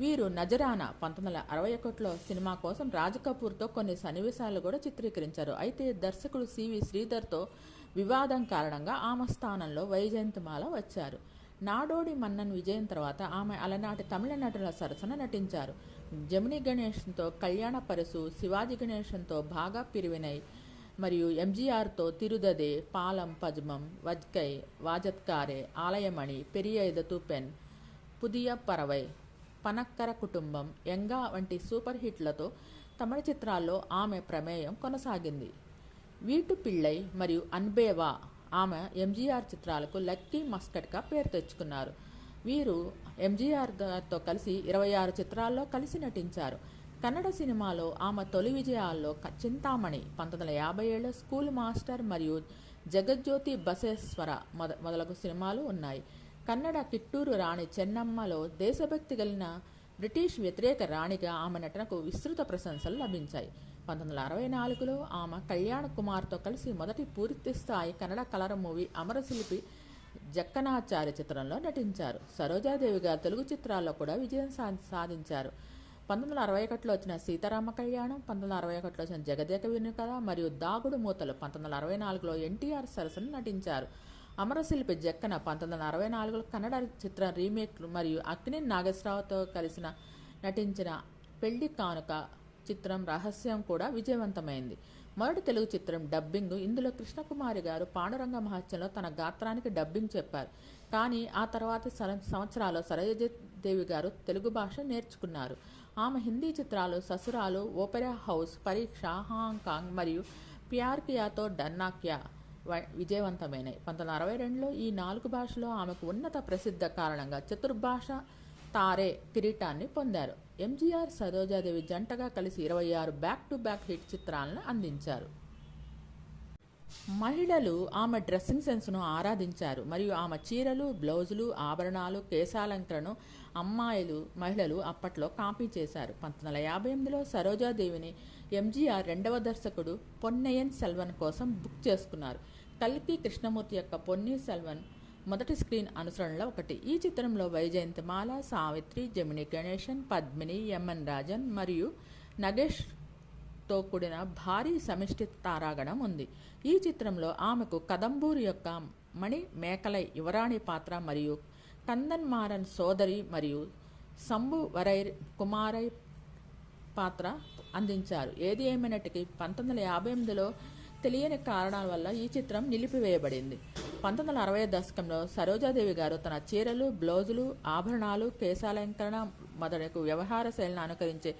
వీరు నజరానా 1961లో సినిమా కోసం రాజ్ కపూర్తో కొన్ని సన్నివేశాలు కూడా చిత్రీకరించారు. అయితే దర్శకుడు సివి శ్రీధర్తో వివాదం కారణంగా ఆమె స్థానంలో వైజయంతిమాల వచ్చారు. నాడోడి మన్నన్ విజయం తర్వాత ఆమె అలనాటి తమిళ నటుల సరసన నటించారు. జమినీ గణేశన్తో కళ్యాణ పరసు, శివాజీ గణేశన్తో బాగా పిరివినై మరియు ఎంజీఆర్తో తిరుదదే, పాలం పద్మం, వజ్కై, వాజత్కారే, ఆలయమణి, పెరియ ఎదతు పెన్, పుదియ పరవై, పనక్కర కుటుంబం, యంగా వంటి సూపర్ హిట్లతో తమిళ చిత్రాల్లో ఆమె ప్రమేయం కొనసాగింది. వీటు పిళ్ళై మరియు అన్బేవా ఆమె ఎంజీఆర్ చిత్రాలకు లక్కీ మస్కట్గా పేరు తెచ్చుకున్నారు. వీరు ఎంజీఆర్ గారితో కలిసి 26 చిత్రాల్లో కలిసి నటించారు. కన్నడ సినిమాలో ఆమె తొలి విజయాల్లో చింతామణి 1957, స్కూల్ మాస్టర్ మరియు జగజ్యోతి బసేశ్వర మొదలగు సినిమాలు ఉన్నాయి. కన్నడ కిట్టూరు రాణి చెన్నమ్మలో దేశభక్తి కలిగిన బ్రిటిష్ వ్యతిరేక రాణిగా ఆమె నటనకు విస్తృత ప్రశంసలు లభించాయి. 1964లో ఆమె కళ్యాణ్ కుమార్తో కలిసి మొదటి పూర్తి స్థాయి కన్నడ కలర్ మూవీ అమరశిల్పి జక్కనాచార్య చిత్రంలో నటించారు. సరోజాదేవి గారు తెలుగు చిత్రాల్లో కూడా విజయం సాధించారు. 1961లో వచ్చిన సీతారామ కళ్యాణం, 1961లో వచ్చిన జగదేక వినుకథ మరియు దాగుడు మూతలు 1964లో ఎన్టీఆర్ సరసన నటించారు. అమరశిల్పి జక్కన 1964లో కన్నడ చిత్ర రీమేక్ మరియు అక్కినేని నాగేశ్వరరావుతో కలిసిన నటించిన పెళ్లి కానుక చిత్రం రహస్యం కూడా విజయవంతమైంది. మొదటి తెలుగు చిత్రం డబ్బింగ్. ఇందులో కృష్ణకుమారి గారు పాండురంగ మహత్యంలో తన గాత్రానికి డబ్బింగ్ చెప్పారు. కానీ ఆ తర్వాతి సంవత్సరాల్లో సరోజాదేవి గారు తెలుగు భాష నేర్చుకున్నారు. ఆమె హిందీ చిత్రాలు ససురాలు, ఓపెరా హౌస్, పరీక్ష, హాంకాంగ్ మరియు ప్యార్ కియాతో డర్నా క్యా విజయవంతమైనవి. 1962లో ఈ 4 భాషలో ఆమెకు ఉన్నత ప్రసిద్ధ కారణంగా చతుర్భాష తారే కిరీటాన్ని పొందారు. ఎంజీఆర్ సరోజాదేవి జంటగా కలిసి 26 బ్యాక్ టు బ్యాక్ హిట్ చిత్రాలను అందించారు. మహిళలు ఆమె డ్రెస్సింగ్ సెన్స్ను ఆరాధించారు మరియు ఆమె చీరలు, బ్లౌజులు, ఆభరణాలు, కేశాలంకరణను మహిళలు అప్పట్లో కాపీ చేశారు. 1958లో సరోజాదేవిని ఎంజీఆర్ రెండవ దర్శకుడు పొన్నయ్యన్ సెల్వన్ కోసం బుక్ చేసుకున్నారు. కల్కి కృష్ణమూర్తి యొక్క పొన్నియిన్ సెల్వన్ మొదటి స్క్రీన్ అనుసరణలో ఒకటి. ఈ చిత్రంలో వైజయంతిమాల, సావిత్రి, జమినీ గణేశన్, పద్మిని, ఎంఎన్ రాజన్ మరియు నగేష్తో కూడిన భారీ సమిష్టి తారాగణం ఉంది. ఈ చిత్రంలో ఆమెకు కదంబూరి యొక్క మణి మేకలై యువరాణి పాత్ర మరియు కందన్ మారన్ సోదరి మరియు సంబు వరైర్ కుమారై పాత్ర అందించారు. ఏది ఏమైనటికీ 1958లో తెలియని కారణాల వల్ల ఈ చిత్రం నిలిపివేయబడింది. 1960 దశకంలో సరోజాదేవి గారు తన చీరలు, బ్లౌజులు, ఆభరణాలు, కేశాలంకరణ మొదలగు వ్యవహార శైలిని అనుకరించే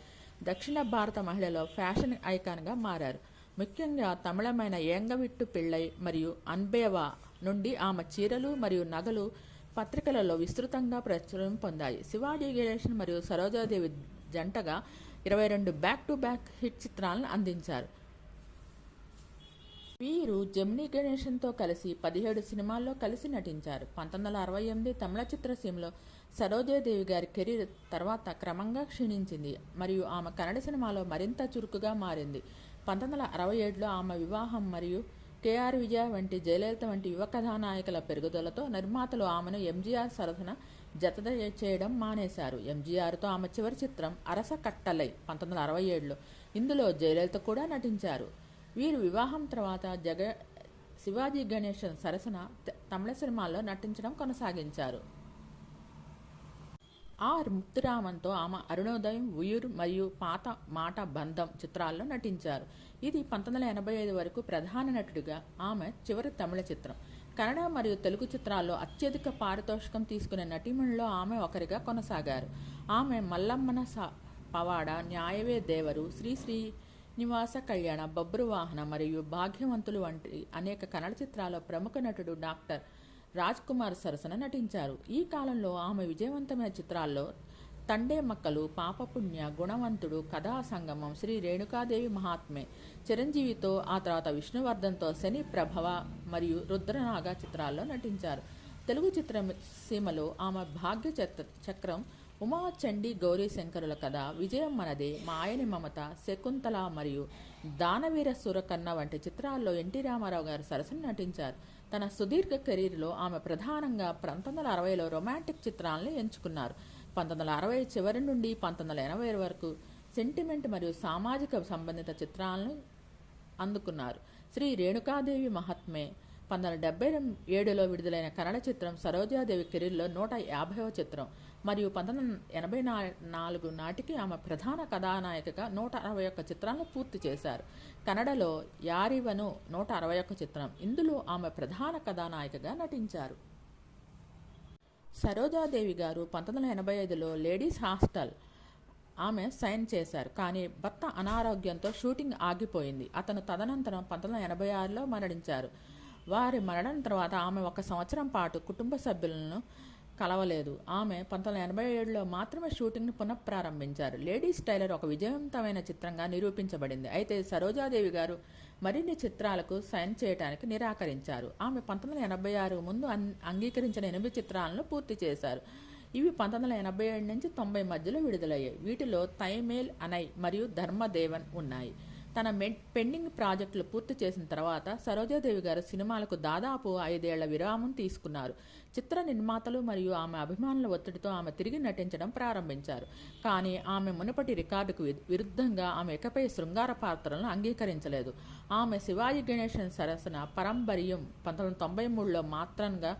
దక్షిణ భారత మహిళలో ఫ్యాషన్ ఐకాన్గా మారారు. ముఖ్యంగా తమిళమైన యంగవిట్టు పిళ్ళై మరియు అన్బేవా నుండి ఆమె చీరలు మరియు నగలు పత్రికలలో విస్తృతంగా ప్రచురం పొందాయి. శివాజీ గణేశన్ మరియు సరోజాదేవి జంటగా 22 బ్యాక్ టు బ్యాక్ హిట్ చిత్రాలను అందించారు. వీరు జమినీ గణేశన్తో కలిసి 17 సినిమాల్లో కలిసి నటించారు. 1968 తమిళ చిత్రసీమలో సరోజాదేవి గారి కెరీర్ తర్వాత క్రమంగా క్షీణించింది మరియు ఆమె కన్నడ సినిమాలో మరింత చురుకుగా మారింది. 1967లో ఆమె వివాహం మరియు కేఆర్ విజయ వంటి, జయలలిత వంటి యువ కథానాయకుల పెరుగుదలతో నిర్మాతలు ఆమెను ఎంజీఆర్ సరసన జత చేయడం మానేశారు. ఎంజీఆర్తో ఆమె చివరి చిత్రం అరస కట్టలై 1967లో. ఇందులో జయలలిత కూడా నటించారు. వీరు వివాహం తర్వాత శివాజీ గణేశన్ సరసన తమిళ సినిమాల్లో నటించడం కొనసాగించారు. ఆర్ ముత్తురామన్తో ఆమె అరుణోదయం, ఉయుర్ మరియు పాత మాట బంధం చిత్రాల్లో నటించారు. ఇది 1985 వరకు ప్రధాన నటుడిగా ఆమె చివరి తమిళ చిత్రం. కన్నడ మరియు తెలుగు చిత్రాల్లో అత్యధిక పారితోషికం తీసుకునే నటీమణుల్లో ఆమె ఒకరిగా కొనసాగారు. ఆమె మల్లమ్మన పవాడ, న్యాయవే దేవరు, శ్రీనివాస కళ్యాణ, బొబ్బరు వాహన మరియు భాగ్యవంతులు వంటి అనేక కన్నడ చిత్రాల్లో ప్రముఖ నటుడు డాక్టర్ రాజ్ కుమార్ సరసన నటించారు. ఈ కాలంలో ఆమె విజయవంతమైన చిత్రాల్లో తండే మక్కలు, పాపపుణ్య, గుణవంతుడు, కథా సంగమం, శ్రీ రేణుకాదేవి మహాత్మే, చిరంజీవితో ఆ తర్వాత విష్ణువర్ధన్తో శని ప్రభవ మరియు రుద్రనాగ చిత్రాల్లో నటించారు. తెలుగు చిత్రసీమలో ఆమె భాగ్య చక్రం, ఉమా చండీ గౌరీ శంకరుల కథ, విజయం మనదే, మాయని మమత, శకుంతల మరియు దానవీర సూరకర్ణ వంటి చిత్రాల్లో ఎన్టీ రామారావు గారు సరసన నటించారు. తన సుదీర్ఘ కెరీర్లో ఆమె ప్రధానంగా 1960లో రొమాంటిక్ చిత్రాలను ఎంచుకున్నారు. 1960 చివరి నుండి 1980 వరకు సెంటిమెంట్ మరియు సామాజిక సంబంధిత చిత్రాలను అందుకున్నారు. శ్రీ రేణుకాదేవి మహాత్మే 1977లో విడుదలైన కన్నడ చిత్రం సరోజాదేవి కెరీర్లో 150వ చిత్రం మరియు 1984 నాటికి ఆమె ప్రధాన కథానాయికగా 161 చిత్రాలను పూర్తి చేశారు. కన్నడలో యారివను 161 చిత్రం. ఇందులో ఆమె ప్రధాన కథానాయికగా నటించారు. సరోజాదేవి గారు 1985లో లేడీస్ హాస్టల్ ఆమె సైన్ చేశారు. కానీ భర్త అనారోగ్యంతో షూటింగ్ ఆగిపోయింది. అతను తదనంతరం 1986లో మరణించారు. వారి మరణం తర్వాత ఆమె 1 సంవత్సరం పాటు కుటుంబ సభ్యులను కలవలేదు. ఆమె 1987లో మాత్రమే షూటింగ్ను పునఃప్రారంభించారు. లేడీస్ టైలర్ ఒక విజయవంతమైన చిత్రంగా నిరూపించబడింది. అయితే సరోజాదేవి గారు మరిన్ని చిత్రాలకు సైన్ చేయడానికి నిరాకరించారు. ఆమె 1986 ముందు అంగీకరించిన 8 చిత్రాలను పూర్తి చేశారు. ఇవి 1987 నుంచి 90 మధ్యలో విడుదలయ్యాయి. వీటిలో తైమేల్ అనై మరియు ధర్మదేవన్ ఉన్నాయి. తన పెండింగ్ ప్రాజెక్టులు పూర్తి చేసిన తర్వాత సరోజాదేవి గారు సినిమాలకు దాదాపు 5 ఏళ్ల విరామం తీసుకున్నారు. చిత్ర నిర్మాతలు మరియు ఆమె అభిమానుల ఒత్తిడితో ఆమె తిరిగి నటించడం ప్రారంభించారు. కానీ ఆమె మునుపటి రికార్డుకు విరుద్ధంగా ఆమె ఇకపై శృంగార పాత్రలను అంగీకరించలేదు. ఆమె శివాజీ గణేశన్ సరసన పరంబరియం 1993లో మాత్రంగా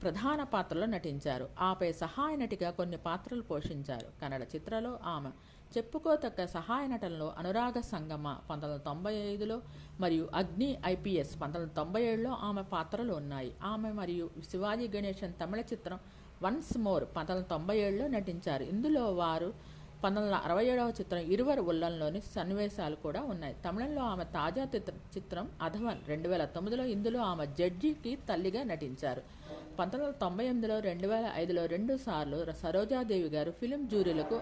ప్రధాన పాత్రలో నటించారు. ఆపై సహాయ నటిగా కొన్ని పాత్రలు పోషించారు. కన్నడ చిత్రలో ఆమె చెప్పుకోతగ్గ సహాయ నటనలో అనురాగ సంగమ 1995లో మరియు అగ్ని ఐపీఎస్ 1997లో ఆమె పాత్రలు ఉన్నాయి. ఆమె మరియు శివాజీ గణేశన్ తమిళ చిత్రం వన్స్ మోర్ 1997లో నటించారు. ఇందులో వారు 1967వ చిత్రం ఇరువరు ఉల్లంలోని సన్నివేశాలు కూడా ఉన్నాయి. తమిళంలో ఆమె తాజా చిత్రం అధవన్ 2009లో. ఇందులో ఆమె జడ్జికి తల్లిగా నటించారు. 1998లో 2005లో 2 సార్లు సరోజాదేవి గారు ఫిలిం జ్యూరీలకు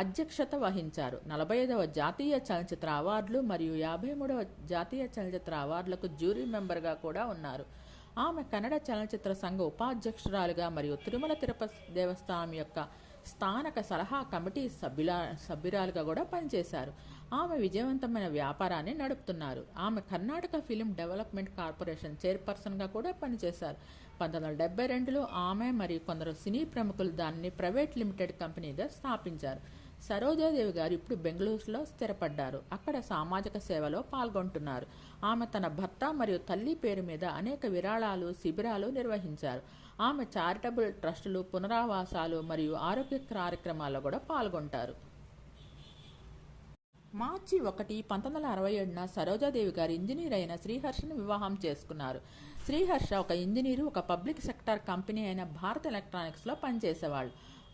అధ్యక్షత వహించారు. 45వ జాతీయ చలనచిత్ర అవార్డులు మరియు 53వ జాతీయ చలనచిత్ర అవార్డులకు జ్యూరీ మెంబర్గా కూడా ఉన్నారు. ఆమె కన్నడ చలనచిత్ర సంఘ ఉపాధ్యక్షురాలుగా మరియు తిరుమల తిరుపతి దేవస్థానం యొక్క స్థానిక సలహా కమిటీ సభ్యురాలుగా కూడా పనిచేశారు. ఆమె విజయవంతమైన వ్యాపారాన్ని నడుపుతున్నారు. ఆమె కర్ణాటక ఫిలిం డెవలప్మెంట్ కార్పొరేషన్ చైర్పర్సన్గా కూడా పనిచేశారు. 1972లో ఆమె మరియు కొందరు సినీ ప్రముఖులు దానిని ప్రైవేట్ లిమిటెడ్ కంపెనీగా స్థాపించారు. సరోజాదేవి గారు ఇప్పుడు బెంగళూరులో స్థిరపడ్డారు. అక్కడ సామాజిక సేవలో పాల్గొంటున్నారు. ఆమె తన భర్త మరియు తల్లి పేరు మీద అనేక విరాళాలు శిబిరాలు నిర్వహించారు. ఆమె చారిటబుల్ ట్రస్టులు, పునరావాసాలు మరియు ఆరోగ్య కార్యక్రమాల్లో కూడా పాల్గొంటారు. మార్చి 1, 1967న సరోజాదేవి గారు ఇంజనీర్ అయిన శ్రీహర్షను వివాహం చేసుకున్నారు. శ్రీహర్ష ఒక ఇంజనీరు, ఒక పబ్లిక్ సెక్టార్ కంపెనీ అయిన భారత్ ఎలక్ట్రానిక్స్లో పనిచేసేవాళ్ళు.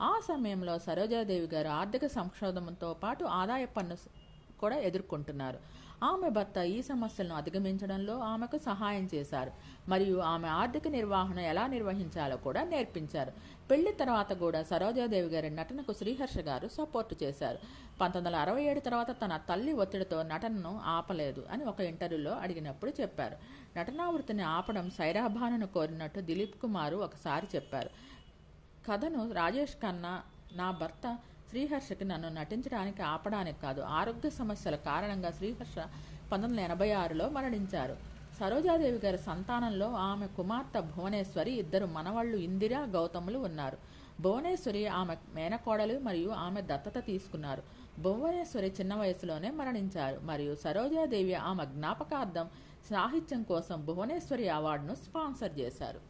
ఆ సమయంలో సరోజాదేవి గారు ఆర్థిక సంక్షోభంతో పాటు ఆదాయ పన్ను కూడా ఎదుర్కొంటున్నారు. ఆమె భర్త ఈ సమస్యలను అధిగమించడంలో ఆమెకు సహాయం చేశారు మరియు ఆమె ఆర్థిక నిర్వహణ ఎలా నిర్వహించాలో కూడా నేర్పించారు. పెళ్లి తర్వాత కూడా సరోజాదేవి గారి నటనకు శ్రీహర్ష గారు సపోర్టు చేశారు. 1967 తర్వాత తన తల్లి ఒత్తిడితో నటనను ఆపలేదు అని ఒక ఇంటర్వ్యూలో అడిగినప్పుడు చెప్పారు. నటనా వృత్తిని ఆపడం సైరాభానును కోరినట్టు దిలీప్ కుమార్ ఒకసారి చెప్పారు. కథను రాజేష్ ఖన్నా, నా భర్త శ్రీహర్షకి నన్ను నటించడానికి ఆపడానికి కాదు, ఆరోగ్య సమస్యల కారణంగా శ్రీహర్ష 1986లో మరణించారు. సరోజాదేవి గారి సంతానంలో ఆమె కుమార్తె భువనేశ్వరి, 2 మనవళ్లు ఇందిరా, గౌతములు ఉన్నారు. భువనేశ్వరి ఆమె మేనకోడలు మరియు ఆమె దత్తత తీసుకున్నారు. భువనేశ్వరి చిన్న వయసులోనే మరణించారు మరియు సరోజాదేవి ఆమె జ్ఞాపకార్థం సాహిత్యం కోసం భువనేశ్వరి అవార్డును స్పాన్సర్ చేశారు.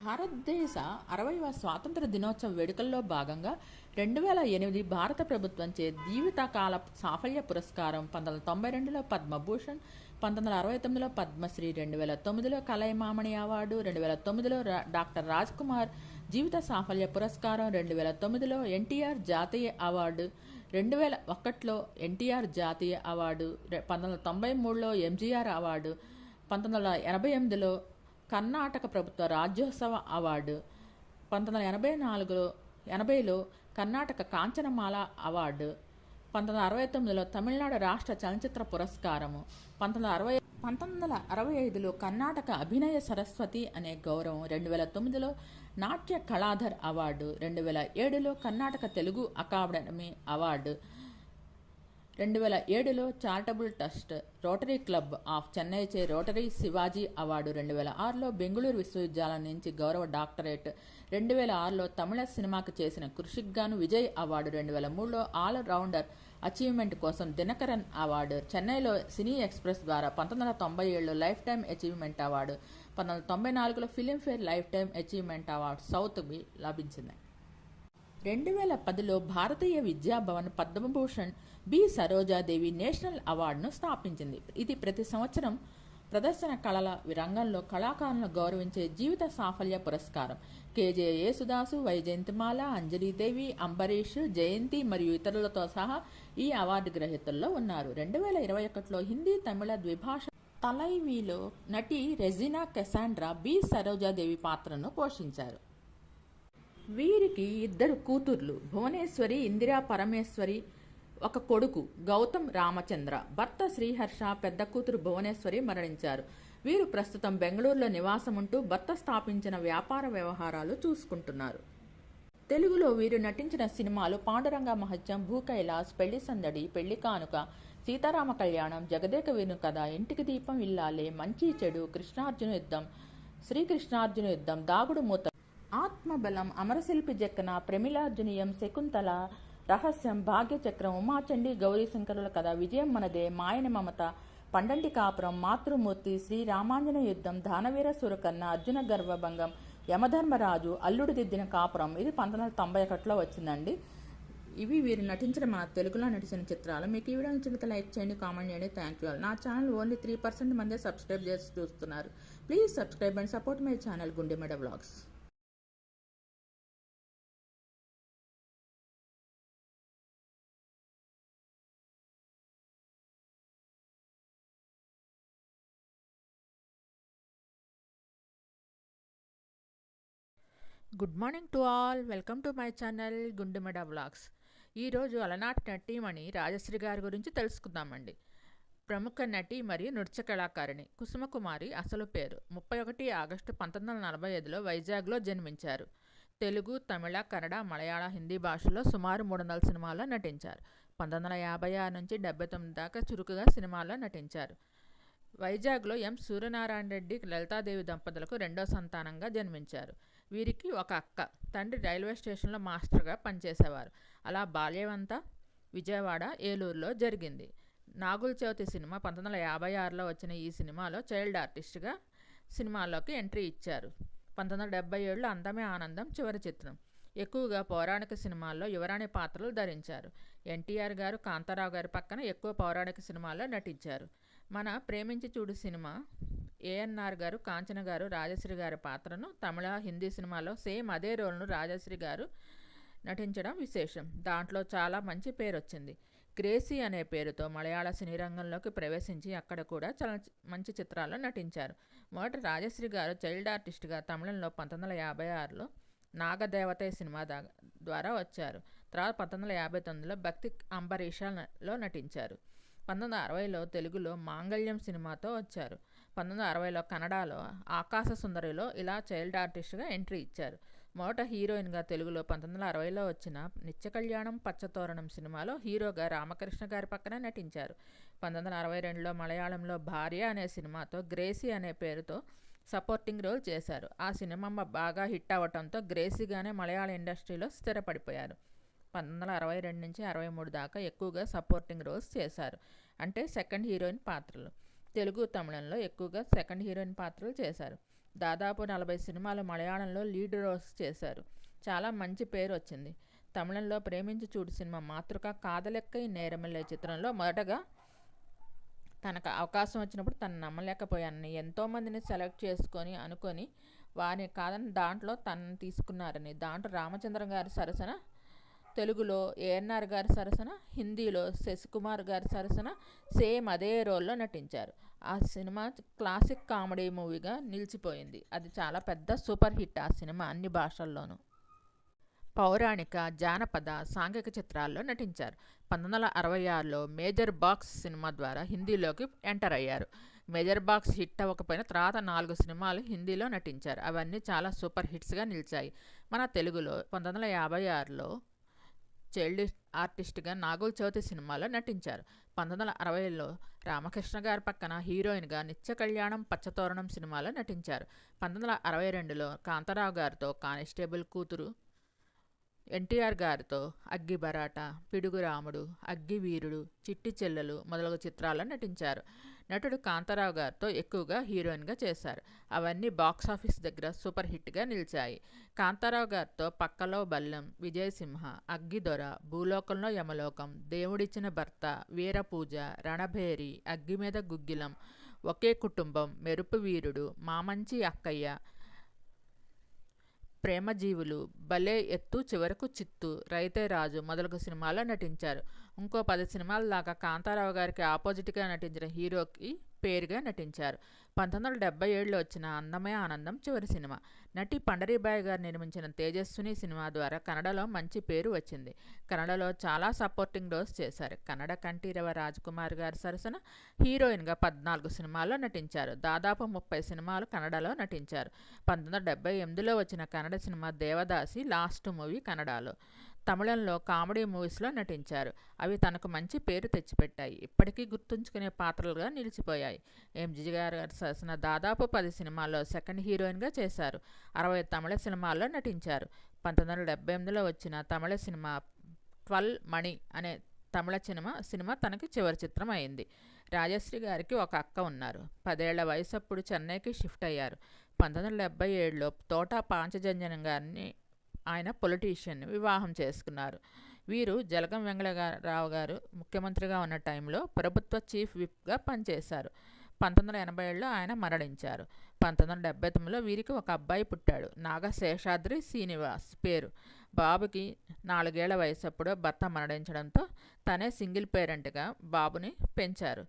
భారతదేశ 60వ స్వాతంత్ర దినోత్సవ వేడుకల్లో భాగంగా 2008 భారత ప్రభుత్వంచే జీవితకాల సాఫల్య పురస్కారం, 1992లో పద్మభూషణ్, 1969లో పద్మశ్రీ, 2009లో కలైమామణి అవార్డు, 2009లో డాక్టర్ రాజ్ కుమార్ జీవిత సాఫల్య పురస్కారం, 2009లో ఎన్టీఆర్ జాతీయ అవార్డు, 2001లో ఎన్టీఆర్ జాతీయ అవార్డు, 1993లో ఎంజీఆర్ అవార్డు, 1988లో కర్ణాటక ప్రభుత్వ రాజ్యోత్సవ అవార్డు, 1980లో కర్ణాటక కాంచనమాల అవార్డు, 1969లో తమిళనాడు రాష్ట్ర చలనచిత్ర పురస్కారము, 1965లో కర్ణాటక అభినయ సరస్వతి అనే గౌరవం, 2009లో నాట్య కళాధర్ అవార్డు, 2007లో కర్ణాటక తెలుగు అకాడమీ అవార్డు, 2007లో charitable trust rotary club of చెన్నైచే రోటరీ శివాజీ అవార్డు, 2006లో బెంగళూరు విశ్వవిద్యాలయం నుంచి గౌరవ డాక్టరేట్, 2006లో తమిళ సినిమాకు చేసిన కృషికి గాను విజయ్ అవార్డు, 2003లో ఆల్ రౌండర్ అచీవ్మెంట్ కోసం దినకరన్ అవార్డు, చెన్నైలో సినీ ఎక్స్ప్రెస్ ద్వారా 1997లో లైఫ్ టైమ్ అచీవ్మెంట్ అవార్డు, 1994లో Filmfare lifetime achievement award సౌత్కి లభించింది. 2010లో భారతీయ విద్యాభవన్ పద్మభూషణ్ బి సరోజాదేవి నేషనల్ అవార్డును స్థాపించింది. ఇది ప్రతి సంవత్సరం ప్రదర్శన కళల రంగంలో కళాకారులను గౌరవించే జీవిత సాఫల్య పురస్కారం. కేజే యేసుదాసు, వైజయంతిమాల, అంజలీదేవి, అంబరీష్, జయంతి మరియు ఇతరులతో సహా ఈ అవార్డు గ్రహీతల్లో ఉన్నారు. 2021లో హిందీ తమిళ ద్విభాష తలైవీలో నటి రెజినా కెసాండ్రా బి సరోజాదేవి పాత్రను పోషించారు. వీరికి 2 కూతుర్లు, భువనేశ్వరి ఇందిరా పరమేశ్వరి, ఒక కొడుకు గౌతమ్ రామచంద్ర, భర్త శ్రీహర్ష, పెద్ద కూతురు భువనేశ్వరి మరణించారు. వీరు ప్రస్తుతం బెంగళూరులో నివాసం ఉంటూ భర్త స్థాపించిన వ్యాపార వ్యవహారాలు చూసుకుంటున్నారు. తెలుగులో వీరు నటించిన సినిమాలు పాండురంగ మహత్యం, భూకైలాస్, పెళ్లి సందడి, పెళ్లి కానుక, సీతారామ కళ్యాణం, జగదేక వీరు కథ, ఇంటికి దీపం ఇల్లాలే, మంచి చెడు, కృష్ణార్జున యుద్ధం, శ్రీకృష్ణార్జున యుద్ధం, దాగుడు మూత, ఆత్మబలం, అమరశిల్పి జక్కన, ప్రమిళార్జునీయం, శకుంతల, రహస్యం, భాగ్యచక్రం, ఉమాచండి, గౌరీశంకరుల కథ, విజయం మనదే, మాయని మమత, పండంటి కాపురం, మాతృమూర్తి, శ్రీ రామాంజన యుద్ధం, దానవీర సురకన్న, అర్జున గర్వభంగం, యమధర్మరాజు, అల్లుడు దిద్దిన కాపురం. ఇది 1991లో వచ్చిందండి. ఇవి వీరు నటించిన మన తెలుగులో నటించిన చిత్రాలు. మీకు ఈ వీడియో నచ్చినట్లయితే లైక్ చేయండి, కామెంట్ చేయండి. Thank you all. నా ఛానల్ ఓన్లీ 3% మందే సబ్స్క్రైబ్ చేసి చూస్తున్నారు. Please subscribe and support my channel Gundemeda vlogs. Good morning to all. Welcome to my channel Gundemeda vlogs. ఈరోజు అలనాటి నటీమణి రాజశ్రీ గారి గురించి తెలుసుకుందామండి. ప్రముఖ నటి మరియు నృత్య కళాకారిణి కుసుమకుమారి అసలు పేరు. 31 ఆగస్టు 1945లో వైజాగ్లో జన్మించారు. తెలుగు, తమిళ, కన్నడ, మలయాళ, హిందీ భాషలో సుమారు 300 సినిమాల్లో నటించారు. 1956 నుంచి 79 దాకా చురుకుగా సినిమాల్లో నటించారు. వైజాగ్లో ఎం సూర్యనారాయణ రెడ్డి, లలితాదేవి దంపతులకు 2వ సంతానంగా జన్మించారు. వీరికి ఒక అక్క. తండ్రి రైల్వే స్టేషన్లో మాస్టర్గా పనిచేసేవారు. అలా బాల్యమంతా విజయవాడ, ఏలూరులో జరిగింది. నాగుల చవితి సినిమా 1956లో వచ్చిన ఈ సినిమాలో చైల్డ్ ఆర్టిస్ట్గా సినిమాల్లోకి ఎంట్రీ ఇచ్చారు. 1977లో అందమే ఆనందం చివరి చిత్రం. ఎక్కువగా పౌరాణిక సినిమాల్లో యువరాణి పాత్రలు ధరించారు. ఎన్టీఆర్ గారు, కాంతారావు గారి పక్కన ఎక్కువ పౌరాణిక సినిమాల్లో నటించారు. మన ప్రేమించి చూడు సినిమా ఏఎన్ఆర్ గారు, కాంచన గారు రాజశ్రీ గారి పాత్రను, తమిళ, హిందీ సినిమాలో సేమ్ అదే రోల్ను రాజశ్రీ గారు నటించడం విశేషం. దాంట్లో చాలా మంచి పేరు వచ్చింది. గ్రేసీ అనే పేరుతో మలయాళ సినీ రంగంలోకి ప్రవేశించి అక్కడ కూడా చాలా మంచి చిత్రాల్లో నటించారు. మొదట రాజశ్రీ గారు చైల్డ్ ఆర్టిస్ట్గా తమిళంలో 1956లో నాగదేవతే సినిమా ద్వారా వచ్చారు. తర్వాత 1959లో భక్తి అంబరీషలో నటించారు. 1960లో తెలుగులో మాంగళ్యం సినిమాతో వచ్చారు. 1960లో కన్నడలో ఆకాశ సుందరిలో ఇలా చైల్డ్ ఆర్టిస్ట్గా ఎంట్రీ ఇచ్చారు. మొదట హీరోయిన్గా తెలుగులో 1960లో వచ్చిన నిత్య కళ్యాణం, పచ్చతోరణం సినిమాలో హీరోగా రామకృష్ణ గారి పక్కన నటించారు. 1962లో మలయాళంలో భార్య అనే సినిమాతో గ్రేసీ అనే పేరుతో సపోర్టింగ్ రోల్ చేశారు. ఆ సినిమా బాగా హిట్ అవ్వడంతో గ్రేసీగానే మలయాళ ఇండస్ట్రీలో స్థిరపడిపోయారు. 1962 నుంచి 63 దాకా ఎక్కువగా సపోర్టింగ్ రోల్స్ చేశారు. అంటే సెకండ్ హీరోయిన్ పాత్రలు. తెలుగు, తమిళంలో ఎక్కువగా సెకండ్ హీరోయిన్ పాత్రలు చేశారు. దాదాపు 40 సినిమాలు మలయాళంలో లీడ్ రోల్స్ చేశారు. చాలా మంచి పేరు వచ్చింది. తమిళంలో ప్రేమించి చూడు సినిమా, మాతృక, కాదలెక్కై నేరమిల్లై చిత్రంలో మొదటగా తనకు అవకాశం వచ్చినప్పుడు తను నమ్మలేకపోయానని, ఎంతోమందిని సెలెక్ట్ చేసుకొని అనుకొని వారిని కాదని దాంట్లో తనని తీసుకున్నారని, దాంట్లో రామచంద్ర గారి సరసన తెలుగులో ఏఎన్ఆర్ గారి సరసన, హిందీలో శశికుమార్ గారి సరసన సేమ్ అదే రోల్లో నటించారు. ఆ సినిమా క్లాసిక్ కామెడీ మూవీగా నిలిచిపోయింది. అది చాలా పెద్ద సూపర్ హిట్ ఆ సినిమా అన్ని భాషల్లోనూ. పౌరాణిక, జానపద, సాంఘిక చిత్రాల్లో నటించారు. 1966లో మేజర్ బాక్స్ సినిమా ద్వారా హిందీలోకి ఎంటర్ అయ్యారు. మేజర్ బాక్స్ హిట్ అవ్వకపోయినా తర్వాత 4 సినిమాలు హిందీలో నటించారు. అవన్నీ చాలా సూపర్ హిట్స్గా నిలిచాయి. మన తెలుగులో 1956లో చైల్డ్ ఆర్టిస్ట్గా నాగుల చవితి సినిమాలో నటించారు. 1960లో రామకృష్ణ గారి పక్కన హీరోయిన్గా నిత్య కళ్యాణం, పచ్చతోరణం సినిమాలో నటించారు. 1962లో కాంతారావు గారితో కానిస్టేబుల్ కూతురు ఎన్టీఆర్ గారితో అగ్గి బరాట, పిడుగు రాముడు, అగ్గి వీరుడు, చిట్టి చెల్లెలు మొదలగు చిత్రాల్లో నటించారు. నటుడు కాంతారావు గారితో ఎక్కువగా హీరోయిన్గా చేశారు. అవన్నీ బాక్సాఫీస్ దగ్గర సూపర్ హిట్గా నిలిచాయి. కాంతారావు గారితో పక్కలో బల్లెం, విజయసింహ, అగ్గిదొర, భూలోకంలో యమలోకం, దేవుడిచ్చిన భర్త, వీరపూజ, రణభేరి, అగ్గి మీద గుగ్గిలం, ఒకే కుటుంబం, మెరుపు వీరుడు, మామంచి అక్కయ్య, ప్రేమజీవులు, భలే ఎత్తు, చివరకు చిత్తు, రైతే రాజు మొదలగు సినిమాల్లో నటించారు. ఇంకో 10 సినిమాల దాకా కాంతారావు గారికి ఆపోజిట్గా నటించిన హీరోకి పేరుగా నటించారు. 1977లో వచ్చిన అందమే ఆనందం చివరి సినిమా. నటి పండరీబాయి గారు నిర్మించిన తేజస్విని సినిమా ద్వారా కన్నడలో మంచి పేరు వచ్చింది. కన్నడలో చాలా సపోర్టింగ్ రోల్స్ చేశారు. కన్నడ కంఠీరవ రాజ్కుమార్ గారి సరసన హీరోయిన్గా 14 సినిమాల్లో నటించారు. దాదాపు 30 సినిమాలు కన్నడలో నటించారు. 1978లో వచ్చిన కన్నడ సినిమా దేవదాసి లాస్ట్ మూవీ కన్నడలో. తమిళంలో కామెడీ మూవీస్లో నటించారు. అవి తనకు మంచి పేరు తెచ్చిపెట్టాయి. ఇప్పటికీ గుర్తుంచుకునే పాత్రలుగా నిలిచిపోయాయి. ఎంజి గారు సరసన దాదాపు 10 సినిమాల్లో సెకండ్ హీరోయిన్గా చేశారు. 60 తమిళ సినిమాల్లో నటించారు. 1978లో వచ్చిన తమిళ సినిమా 12 మణి అనే తమిళ సినిమా తనకి చివరి చిత్రం అయింది. రాజశ్రీ గారికి ఒక అక్క ఉన్నారు. 10 ఏళ్ల వయసప్పుడు చెన్నైకి షిఫ్ట్ అయ్యారు. 1977లో తోట పాంచజన్యం గారిని ఆయన పొలిటీషియన్ వివాహం చేసుకున్నారు. వీరు జలగం వెంగళరావు గారు ముఖ్యమంత్రిగా ఉన్న టైంలో ప్రభుత్వ చీఫ్ విప్గా పనిచేశారు. 1987లో ఆయన మరణించారు. 1979లో వీరికి ఒక అబ్బాయి పుట్టాడు. నాగశేషాద్రి శ్రీనివాస్ పేరు. బాబుకి 4 ఏళ్ల వయసప్పుడు భర్త మరణించడంతో తనే సింగిల్ పేరెంట్గా బాబుని పెంచారు.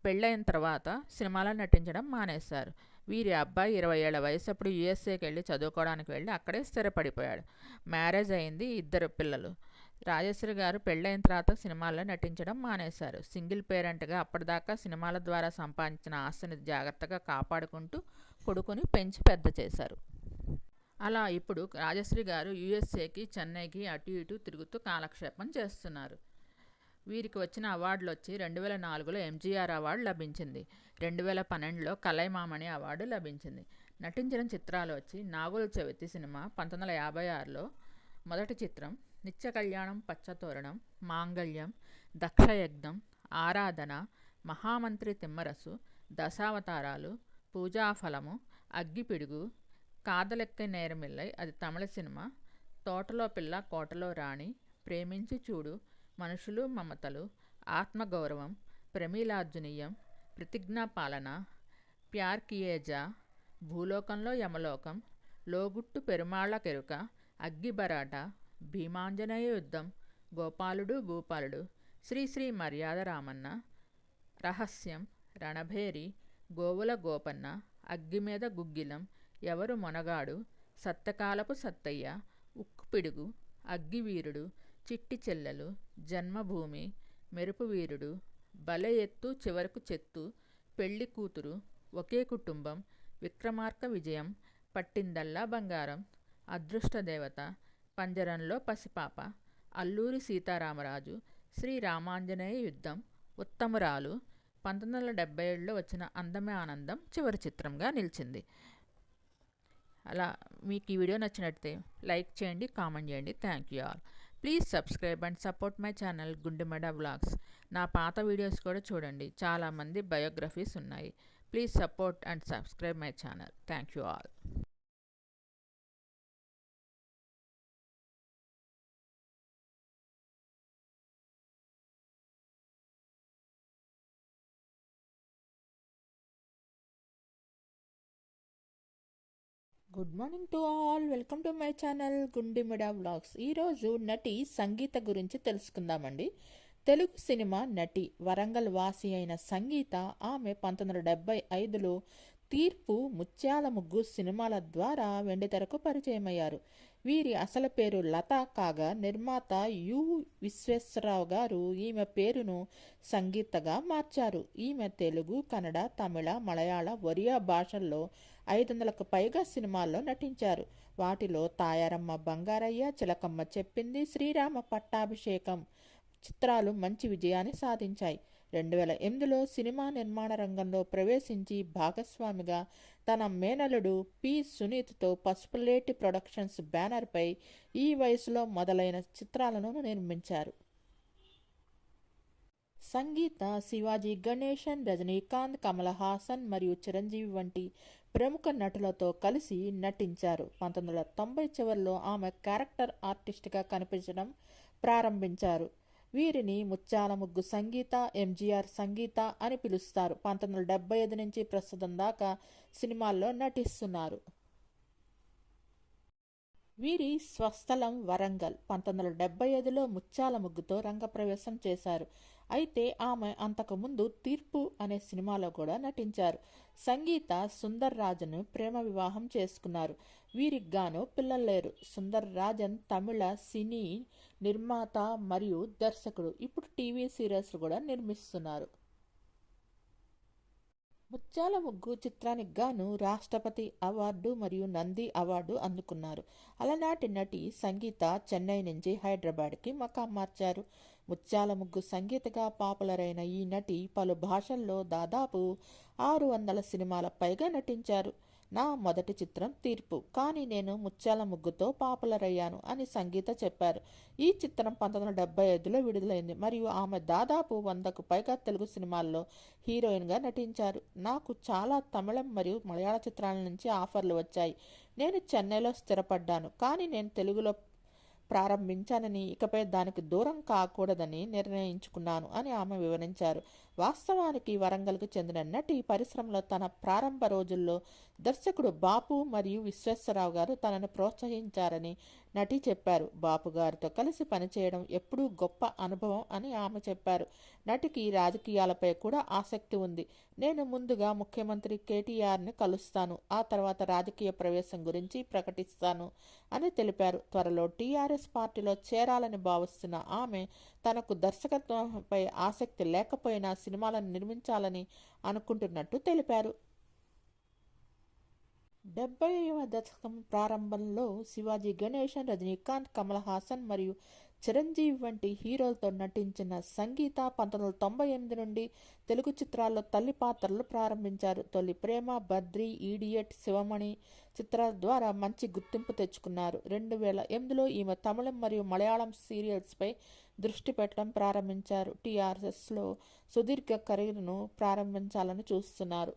పెళ్ళైన తర్వాత సినిమాలో నటించడం మానేశారు. వీరి అబ్బాయి 20 ఏళ్ల వయసప్పుడు యుఎస్ఏకి వెళ్ళి చదువుకోవడానికి వెళ్ళి అక్కడే స్థిరపడిపోయాడు. మ్యారేజ్ అయింది, 2 పిల్లలు. రాజశ్రీ గారు పెళ్ళైన తర్వాత సినిమాల్లో నటించడం మానేశారు. సింగిల్ పేరెంట్గా అప్పటిదాకా సినిమాల ద్వారా సంపాదించిన ఆస్తిని జాగ్రత్తగా కాపాడుకుంటూ కొడుకుని పెంచి పెద్ద చేశారు. అలా ఇప్పుడు రాజశ్రీ గారు యుఎస్ఏకి, చెన్నైకి అటు ఇటు తిరుగుతూ కాలక్షేపం చేస్తున్నారు. వీరికి వచ్చిన అవార్డులు వచ్చి 2004లో ఎంజీఆర్ అవార్డు లభించింది. 2012లో కలైమామణి అవార్డు లభించింది. నటించిన చిత్రాలు వచ్చి నాగుల చవితి సినిమా 1956లో మొదటి చిత్రం, నిత్య కళ్యాణం, పచ్చతోరణం, మాంగళ్యం, దక్షయజ్ఞం, ఆరాధన, మహామంత్రి తిమ్మరసు, దశావతారాలు, పూజాఫలము, అగ్గిపిడుగు, కాదలెక్క నేరమిల్లై అది తమిళ సినిమా, తోటలో పిల్ల కోటలో రాణి, ప్రేమించి చూడు, మనుషులు మమతలు, ఆత్మగౌరవం, ప్రమీలార్జునీయం, ప్రతిజ్ఞాపాలన, ప్యార్ కియేజా, భూలోకంలో యమలోకం, లోగుట్టు పెరుమాళ్ల కెరుక, అగ్గిబరాట, భీమాంజనేయ యుద్ధం, గోపాలుడు భూపాలుడు, శ్రీశ్రీ మర్యాద రామన్న, రహస్యం, రణభేరి, గోవుల గోపన్న, అగ్గిమీద గుగ్గిలం, ఎవరు మొనగాడు, సత్యకాలపు సత్తయ్య, ఉక్కుపిడుగు, అగ్గివీరుడు, చిట్టి చెల్లెలు, జన్మభూమి, మెరుపు వీరుడు, భలే ఎత్తు, చివరకు చెత్తు, పెళ్లి కూతురు, ఒకే కుటుంబం, విక్రమార్క విజయం, పట్టిందల్లా బంగారం, అదృష్టదేవత, పంజరంలో పసిపాప, అల్లూరి సీతారామరాజు, శ్రీరామాంజనేయ యుద్ధం, ఉత్తమురాలు, 1977లో వచ్చిన అందమే ఆనందం చివరి చిత్రంగా నిలిచింది. అలా మీకు ఈ వీడియో నచ్చినట్లయితే లైక్ చేయండి, కామెంట్ చేయండి. Thank you all. Please subscribe and support my channel Gundemada vlogs. నా పాత వీడియోస్ కూడా చూడండి, చాలామంది బయోగ్రఫీస్ ఉన్నాయి. Please support and subscribe my channel. Thank you all. Good morning to all. Welcome to my channel Gundemida vlogs. ఈరోజు నటి సంగీత గురించి తెలుసుకుందామండి. తెలుగు సినిమా నటి, వరంగల్ వాసి అయిన సంగీత. ఆమె 1975లో తీర్పు, ముత్యాల ముగ్గు సినిమాల ద్వారా వెండితెరకు పరిచయమయ్యారు. వీరి అసలు పేరు లత కాగా నిర్మాత యు విశ్వేశ్వరరావు గారు ఈమె పేరును సంగీతగా మార్చారు. ఈమె తెలుగు, కన్నడ, తమిళ, మలయాళ, ఒరియా భాషల్లో 500కు పైగా సినిమాల్లో నటించారు. వాటిలో తాయారమ్మ బంగారయ్య, చిలకమ్మ చెప్పింది, శ్రీరామ పట్టాభిషేకం చిత్రాలు మంచి విజయాన్ని సాధించాయి. 2008లో సినిమా నిర్మాణ రంగంలో ప్రవేశించి భాగస్వామిగా తన మేనలుడు పి. సునీత్తో పసుపులేటి ప్రొడక్షన్స్ బ్యానర్పై ఈ వయసులో మొదలైన చిత్రాలను నిర్మించారు. సంగీత శివాజీ గణేశన్, రజనీకాంత్, కమల్ హాసన్ మరియు చిరంజీవి వంటి ప్రముఖ నటులతో కలిసి నటించారు. 1990 చివరిలో ఆమె క్యారెక్టర్ ఆర్టిస్ట్గా కనిపించడం ప్రారంభించారు. వీరిని ముత్యాల ముగ్గు సంగీత, ఎంజీఆర్ సంగీత అని పిలుస్తారు. 1975 నుంచి ప్రస్తుతం దాకా సినిమాల్లో నటిస్తున్నారు. వీరి స్వస్థలం వరంగల్. 1975లో ముత్యాల ముగ్గుతో రంగప్రవేశం చేశారు. అయితే ఆమె అంతకుముందు తీర్పు అనే సినిమాలో కూడా నటించారు. సంగీత సుందర్ రాజన్ ప్రేమ వివాహం చేసుకున్నారు. వీరికి గాను పిల్లలు లేరు. సుందర్ రాజన్ తమిళ సినీ నిర్మాత మరియు దర్శకుడు. ఇప్పుడు టీవీ సీరియల్స్ కూడా నిర్మిస్తున్నారు. ముత్యాల ముగ్గు చిత్రానికి గాను రాష్ట్రపతి అవార్డు మరియు నంది అవార్డు అందుకున్నారు. అలనాటి నటి సంగీత చెన్నై నుంచి హైదరాబాద్కి మకాం మార్చారు. ముత్యాల ముగ్గు సంగీతగా పాపులర్ అయిన ఈ నటి పలు భాషల్లో దాదాపు 600 సినిమాల పైగా నటించారు. నా మొదటి చిత్రం తీర్పు, కానీ నేను ముత్యాల ముగ్గుతో పాపులర్ అయ్యాను అని సంగీత చెప్పారు. ఈ చిత్రం 1975లో విడుదలైంది మరియు ఆమె దాదాపు 100కు పైగా తెలుగు సినిమాల్లో హీరోయిన్గా నటించారు. నాకు చాలా తమిళం మరియు మలయాళ చిత్రాల నుంచి ఆఫర్లు వచ్చాయి. నేను చెన్నైలో స్థిరపడ్డాను, కానీ నేను తెలుగులో ప్రారంభించానని, ఇకపై దానికి దూరం కాకూడదని నిర్ణయించుకున్నాను అని ఆమె వివరించారు. వాస్తవానికి వరంగల్కు చెందిన నటి పరిశ్రమలో తన ప్రారంభ రోజుల్లో దర్శకుడు బాపు మరియు విశ్వేశ్వరరావు గారు తనను ప్రోత్సహించారని నటి చెప్పారు. బాపు గారితో కలిసి పనిచేయడం ఎప్పుడూ గొప్ప అనుభవం అని ఆమె చెప్పారు. నటికి రాజకీయాలపై కూడా ఆసక్తి ఉంది. నేను ముందుగా ముఖ్యమంత్రి కేటీఆర్ని కలుస్తాను, ఆ తర్వాత రాజకీయ ప్రవేశం గురించి ప్రకటిస్తాను అని తెలిపారు. త్వరలో టీఆర్ఎస్ పార్టీలో చేరాలని భావిస్తున్న ఆమె తనకు దర్శకత్వంపై ఆసక్తి లేకపోయినా సినిమాలను నిర్మించాలని అనుకుంటున్నట్టు తెలిపారు. 70వ దశకం ప్రారంభంలో శివాజీ గణేశన్, రజనీకాంత్, కమల్ హాసన్ మరియు చిరంజీవి వంటి హీరోలతో నటించిన సంగీత 1998 నుండి తెలుగు చిత్రాల్లో తల్లి పాత్రలు ప్రారంభించారు. తొలి ప్రేమ, బద్రి, ఈడియట్, శివమణి చిత్రాల ద్వారా మంచి గుర్తింపు తెచ్చుకున్నారు. 2008లో ఈమె తమిళం మరియు మలయాళం సీరియల్స్పై దృష్టి పెట్టడం ప్రారంభించారు. టీఆర్ఎస్లో సుదీర్ఘ కెరీర్ను ప్రారంభించాలని చూస్తున్నారు.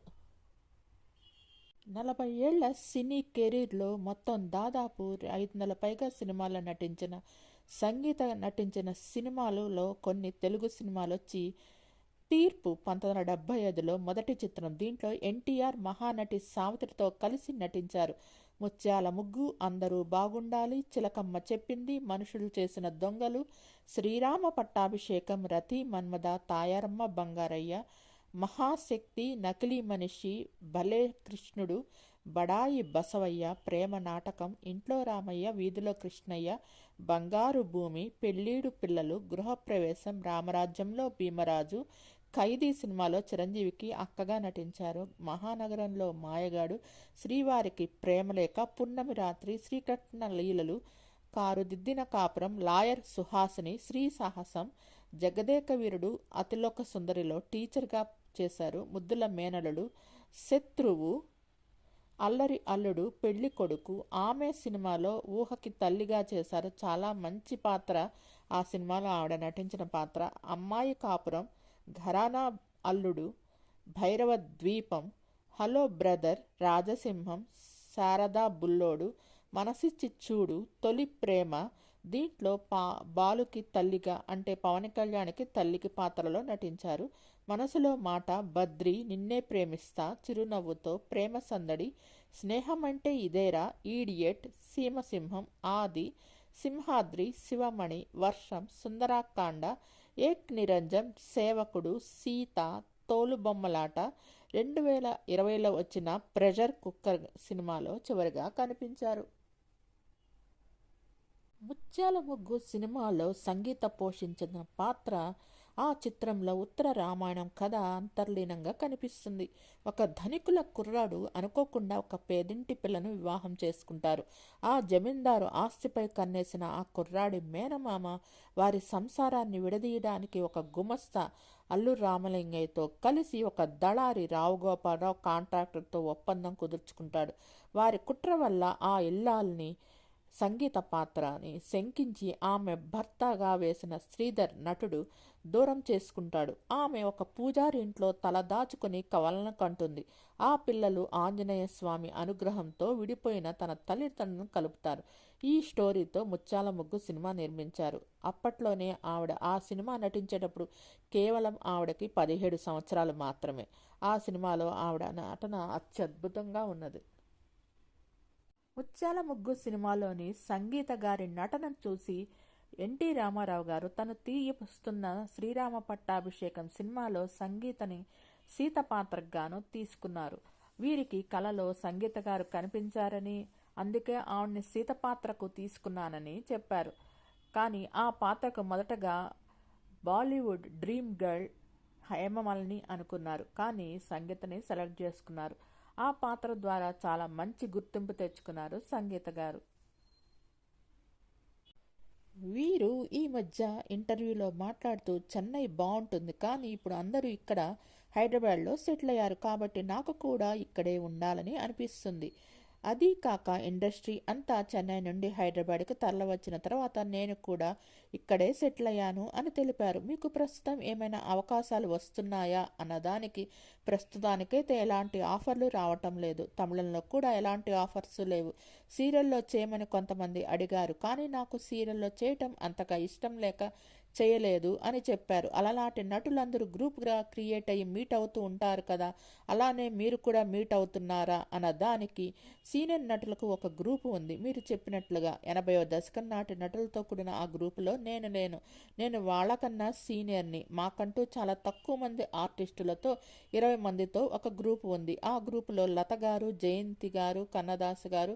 40 ఏళ్ల సినీ కెరీర్లో మొత్తం దాదాపు 500 పైగా సినిమాల్లో నటించిన సంగీత నటించిన సినిమాలలో కొన్ని తెలుగు సినిమాలు వచ్చి తీర్పు 1975లో మొదటి చిత్రం. దీంట్లో ఎన్టీఆర్ మహానటి సావిత్రితో కలిసి నటించారు. ముత్యాల ముగ్గు, అందరూ బాగుండాలి, చిలకమ్మ చెప్పింది, మనుషులు చేసిన దొంగలు, శ్రీరామ పట్టాభిషేకం, రతి మన్మథ, తాయారమ్మ బంగారయ్య, మహాశక్తి, నకిలీ మనిషి, భలే కృష్ణుడు, బడాయి బసవయ్య, ప్రేమ నాటకం, ఇంట్లో రామయ్య, వీధిలో కృష్ణయ్య, బంగారు భూమి, పెళ్ళీడు పిల్లలు, గృహప్రవేశం, రామరాజ్యంలో భీమరాజు, ఖైదీ సినిమాలో చిరంజీవికి అక్కగా నటించారు. మహానగరంలో మాయగాడు, శ్రీవారికి ప్రేమలేఖ, పున్నమి రాత్రి, శ్రీకృష్ణ లీలలు, కారుదిద్దిన కాపురం, లాయర్ సుహాసిని, శ్రీ సాహసం, జగదేక వీరుడు, అతిలోక సుందరిలో టీచర్గా చేశారు. ముద్దుల మేనలుడు, శత్రువు, అల్లరి అల్లుడు, పెళ్లి కొడుకు, ఆమె సినిమాలో ఊహకి తల్లిగా చేశారు. చాలా మంచి పాత్ర ఆ సినిమాలో ఆవిడ నటించిన పాత్ర. అమ్మాయి కాపురం, ఘరానా అల్లుడు, భైరవ ద్వీపం, హలో బ్రదర్, రాజసింహం, శారదా బుల్లోడు, మనసిచ్చి చూడు, తొలి ప్రేమ. దీంట్లో బాలుకి తల్లిగా అంటే పవన్ కళ్యాణ్కి తల్లికి పాత్రలో నటించారు. మనసులో మాట, బద్రి, నిన్నే ప్రేమిస్తా, చిరునవ్వుతో, ప్రేమ సందడి, స్నేహం అంటే ఇదేరా, ఈడియట్, సీమసింహం, ఆది, సింహాద్రి, శివమణి, వర్షం, సుందరాకాండ, ఏక్ నిరంజన్, సేవకుడు, సీత, తోలుబొమ్మలాట, 2020లో వచ్చిన ప్రెషర్ కుక్కర్ సినిమాలో చివరిగా కనిపించారు. ముత్యాల ముగ్గు సినిమాలో సంగీత పోషించిన పాత్ర ఆ చిత్రంలో ఉత్తర రామాయణం కథ అంతర్లీనంగా కనిపిస్తుంది. ఒక ధనికుల కుర్రాడు అనుకోకుండా ఒక పేదింటి పిల్లను వివాహం చేసుకుంటారు. ఆ జమీందారు ఆస్తిపై కన్నేసిన ఆ కుర్రాడి మేనమామ వారి సంసారాన్ని విడదీయడానికి ఒక గుమస్తా అల్లు రామలింగయ్యతో కలిసి ఒక దళారి రావుగోపాలరావు కాంట్రాక్టర్తో ఒప్పందం కుదుర్చుకుంటాడు. వారి కుట్ర వల్ల ఆ ఇల్లాల్ని సంగీత పాత్రని శంకించి ఆమె భర్తగా వేసిన శ్రీధర్ నటుడు దూరం చేసుకుంటాడు. ఆమె ఒక పూజారి ఇంట్లో తల దాచుకుని కవలన కంటుంది. ఆ పిల్లలు ఆంజనేయ స్వామి అనుగ్రహంతో విడిపోయిన తన తల్లిదండ్రులను కలుపుతారు. ఈ స్టోరీతో ముత్యాల ముగ్గు సినిమా నిర్మించారు. అప్పట్లోనే ఆవిడ ఆ సినిమా నటించేటప్పుడు కేవలం ఆవిడకి 17 సంవత్సరాలు మాత్రమే. ఆ సినిమాలో ఆవిడ నటన అత్యద్భుతంగా ఉన్నది. ముత్యాల ముగ్గు సినిమాలోని సంగీత గారి నటనను చూసి ఎన్టీ రామారావు గారు తను తీయస్తున్న శ్రీరామ పట్టాభిషేకం సినిమాలో సంగీతని సీత పాత్రకు గాను తీసుకున్నారు. వీరికి కళలో సంగీత గారు కనిపించారని, అందుకే ఆవిడ్ని సీత పాత్రకు తీసుకున్నానని చెప్పారు. కానీ ఆ పాత్రకు మొదటగా బాలీవుడ్ డ్రీమ్ గర్ల్ హేమమాలిని అనుకున్నారు. కానీ సంగీతని సెలెక్ట్ చేసుకున్నారు. ఆ పాత్ర ద్వారా చాలా మంచి గుర్తింపు తెచ్చుకున్నారు సంగీత గారు. వీరు ఈ మధ్య ఇంటర్వ్యూలో మాట్లాడుతూ చెన్నై బాగుంటుంది, కానీ ఇప్పుడు అందరూ ఇక్కడ హైదరాబాద్లో సెటిల్ అయ్యారు కాబట్టి నాకు కూడా ఇక్కడే ఉండాలని అనిపిస్తుంది. అదీ కాక ఇండస్ట్రీ అంతా చెన్నై నుండి హైదరాబాద్కి తరలివచ్చిన తర్వాత నేను కూడా ఇక్కడే సెటిల్ అయ్యాను అని తెలిపారు. మీకు ప్రస్తుతం ఏమైనా అవకాశాలు వస్తున్నాయా అన్నదానికి ప్రస్తుతానికైతే ఎలాంటి ఆఫర్లు రావటం లేదు. తమిళంలో కూడా ఎలాంటి ఆఫర్స్ లేవు. సీరియల్లో చేయమని కొంతమంది అడిగారు, కానీ నాకు సీరియల్లో చేయటం అంతగా ఇష్టం లేక చేయలేదు అని చెప్పారు. అలాంటి నటులందరూ గ్రూప్గా క్రియేట్ అయ్యి మీట్ అవుతూ ఉంటారు కదా, అలానే మీరు కూడా మీట్ అవుతున్నారా అన్న దానికి సీనియర్ నటులకు ఒక గ్రూపు ఉంది. మీరు చెప్పినట్లుగా 80వ దశకం నాటి నటులతో కూడిన ఆ గ్రూపులో నేను లేను. నేను వాళ్ళకన్నా సీనియర్ని. మాకంటూ చాలా తక్కువ మంది ఆర్టిస్టులతో 20 మందితో ఒక గ్రూపు ఉంది. ఆ గ్రూపులో లత గారు, జయంతి గారు, కన్నదాస్ గారు,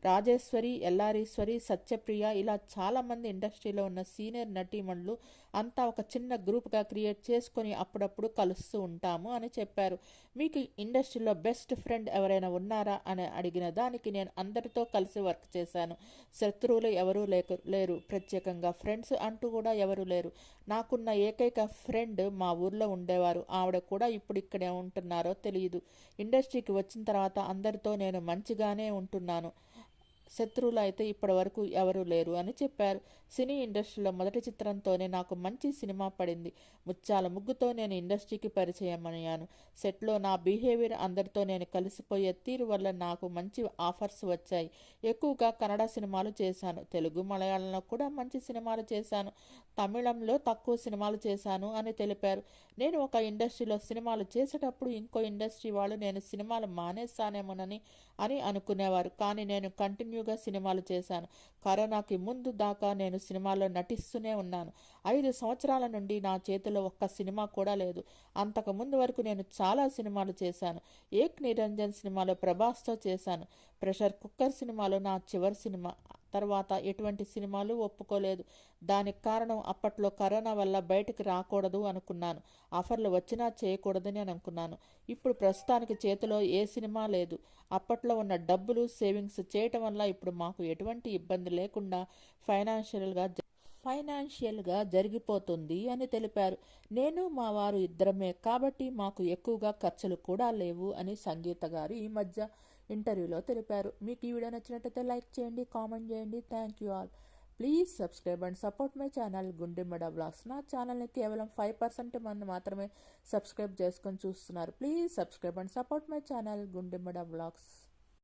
రాజేశ్వరి, ఎల్లారీశ్వరి, సత్యప్రియ ఇలా చాలామంది ఇండస్ట్రీలో ఉన్న సీనియర్ నటీమణులు అంతా ఒక చిన్న గ్రూప్గా క్రియేట్ చేసుకొని అప్పుడప్పుడు కలుస్తూ ఉంటాము అని చెప్పారు. మీకు ఇండస్ట్రీలో బెస్ట్ ఫ్రెండ్ ఎవరైనా ఉన్నారా అని అడిగిన దానికి నేను అందరితో కలిసి వర్క్ చేశాను. శత్రువులు ఎవరూ లేరు, ప్రత్యేకంగా ఫ్రెండ్స్ అంటూ కూడా ఎవరూ లేరు. నాకున్న ఏకైక ఫ్రెండ్ మా ఊర్లో ఉండేవారు. ఆవిడ కూడా ఇప్పుడు ఇక్కడే ఉంటున్నారో తెలియదు. ఇండస్ట్రీకి వచ్చిన తర్వాత అందరితో నేను మంచిగానే ఉంటున్నాను. శత్రువులు అయితే ఇప్పటి వరకు ఎవరూ లేరు అని చెప్పారు. సినీ ఇండస్ట్రీలో మొదటి చిత్రంతోనే నాకు మంచి సినిమా పడింది. ముత్యాల ముగ్గుతో నేను ఇండస్ట్రీకి పరిచయం అయ్యాను. సెట్లో నా బిహేవియర్, అందరితో నేను కలిసిపోయే తీరు వల్ల నాకు మంచి ఆఫర్స్ వచ్చాయి. ఎక్కువగా కన్నడ సినిమాలు చేశాను. తెలుగు, మలయాళంలో కూడా మంచి సినిమాలు చేశాను. తమిళంలో తక్కువ సినిమాలు చేశాను అని తెలిపారు. నేను ఒక ఇండస్ట్రీలో సినిమాలు చేసేటప్పుడు ఇంకో ఇండస్ట్రీ వాళ్ళు నేను సినిమాలు మానేస్తానేమోనని అనుకునేవారు. కానీ నేను కంటిన్యూగా సినిమాలు చేశాను. కరోనాకి ముందు దాకా నేను సినిమాల్లో నటిస్తూనే ఉన్నాను. 5 సంవత్సరాల నుండి నా చేతిలో ఒక్క సినిమా కూడా లేదు. అంతకు ముందు వరకు నేను చాలా సినిమాలు చేశాను. ఏక్ నిరంజన్ సినిమాలో ప్రభాస్తో చేశాను. ప్రెషర్ కుక్కర్ సినిమాలో నా చివరి సినిమా. తర్వాత ఎటువంటి సినిమాలు ఒప్పుకోలేదు. దానికి కారణం అప్పట్లో కరోనా వల్ల బయటకు రాకూడదు అనుకున్నాను. ఆఫర్లు వచ్చినా చేయకూడదని అనుకున్నాను. ఇప్పుడు ప్రస్తుతానికి చేతిలో ఏ సినిమా లేదు. అప్పట్లో ఉన్న డబ్బులు సేవింగ్స్ చేయటం వల్ల ఇప్పుడు మాకు ఎటువంటి ఇబ్బంది లేకుండా ఫైనాన్షియల్గా జరిగిపోతుంది అని తెలిపారు. నేను మా వారు ఇద్దరమే కాబట్టి మాకు ఎక్కువగా ఖర్చులు కూడా లేవు అని సంగీత గారు ఈ మధ్య ఇంటర్వ్యూలో తెలిపారు. మీకు ఈ వీడియో నచ్చినట్లయితే లైక్ చేయండి, కామెంట్ చేయండి. Thank you all. Please subscribe and support my channel Gundemmada blogs. నా ఛానల్ని కేవలం 5% మంది మాత్రమే సబ్స్క్రైబ్ చేసుకొని చూస్తున్నారు. Please subscribe and support my channel Gundemmada blogs.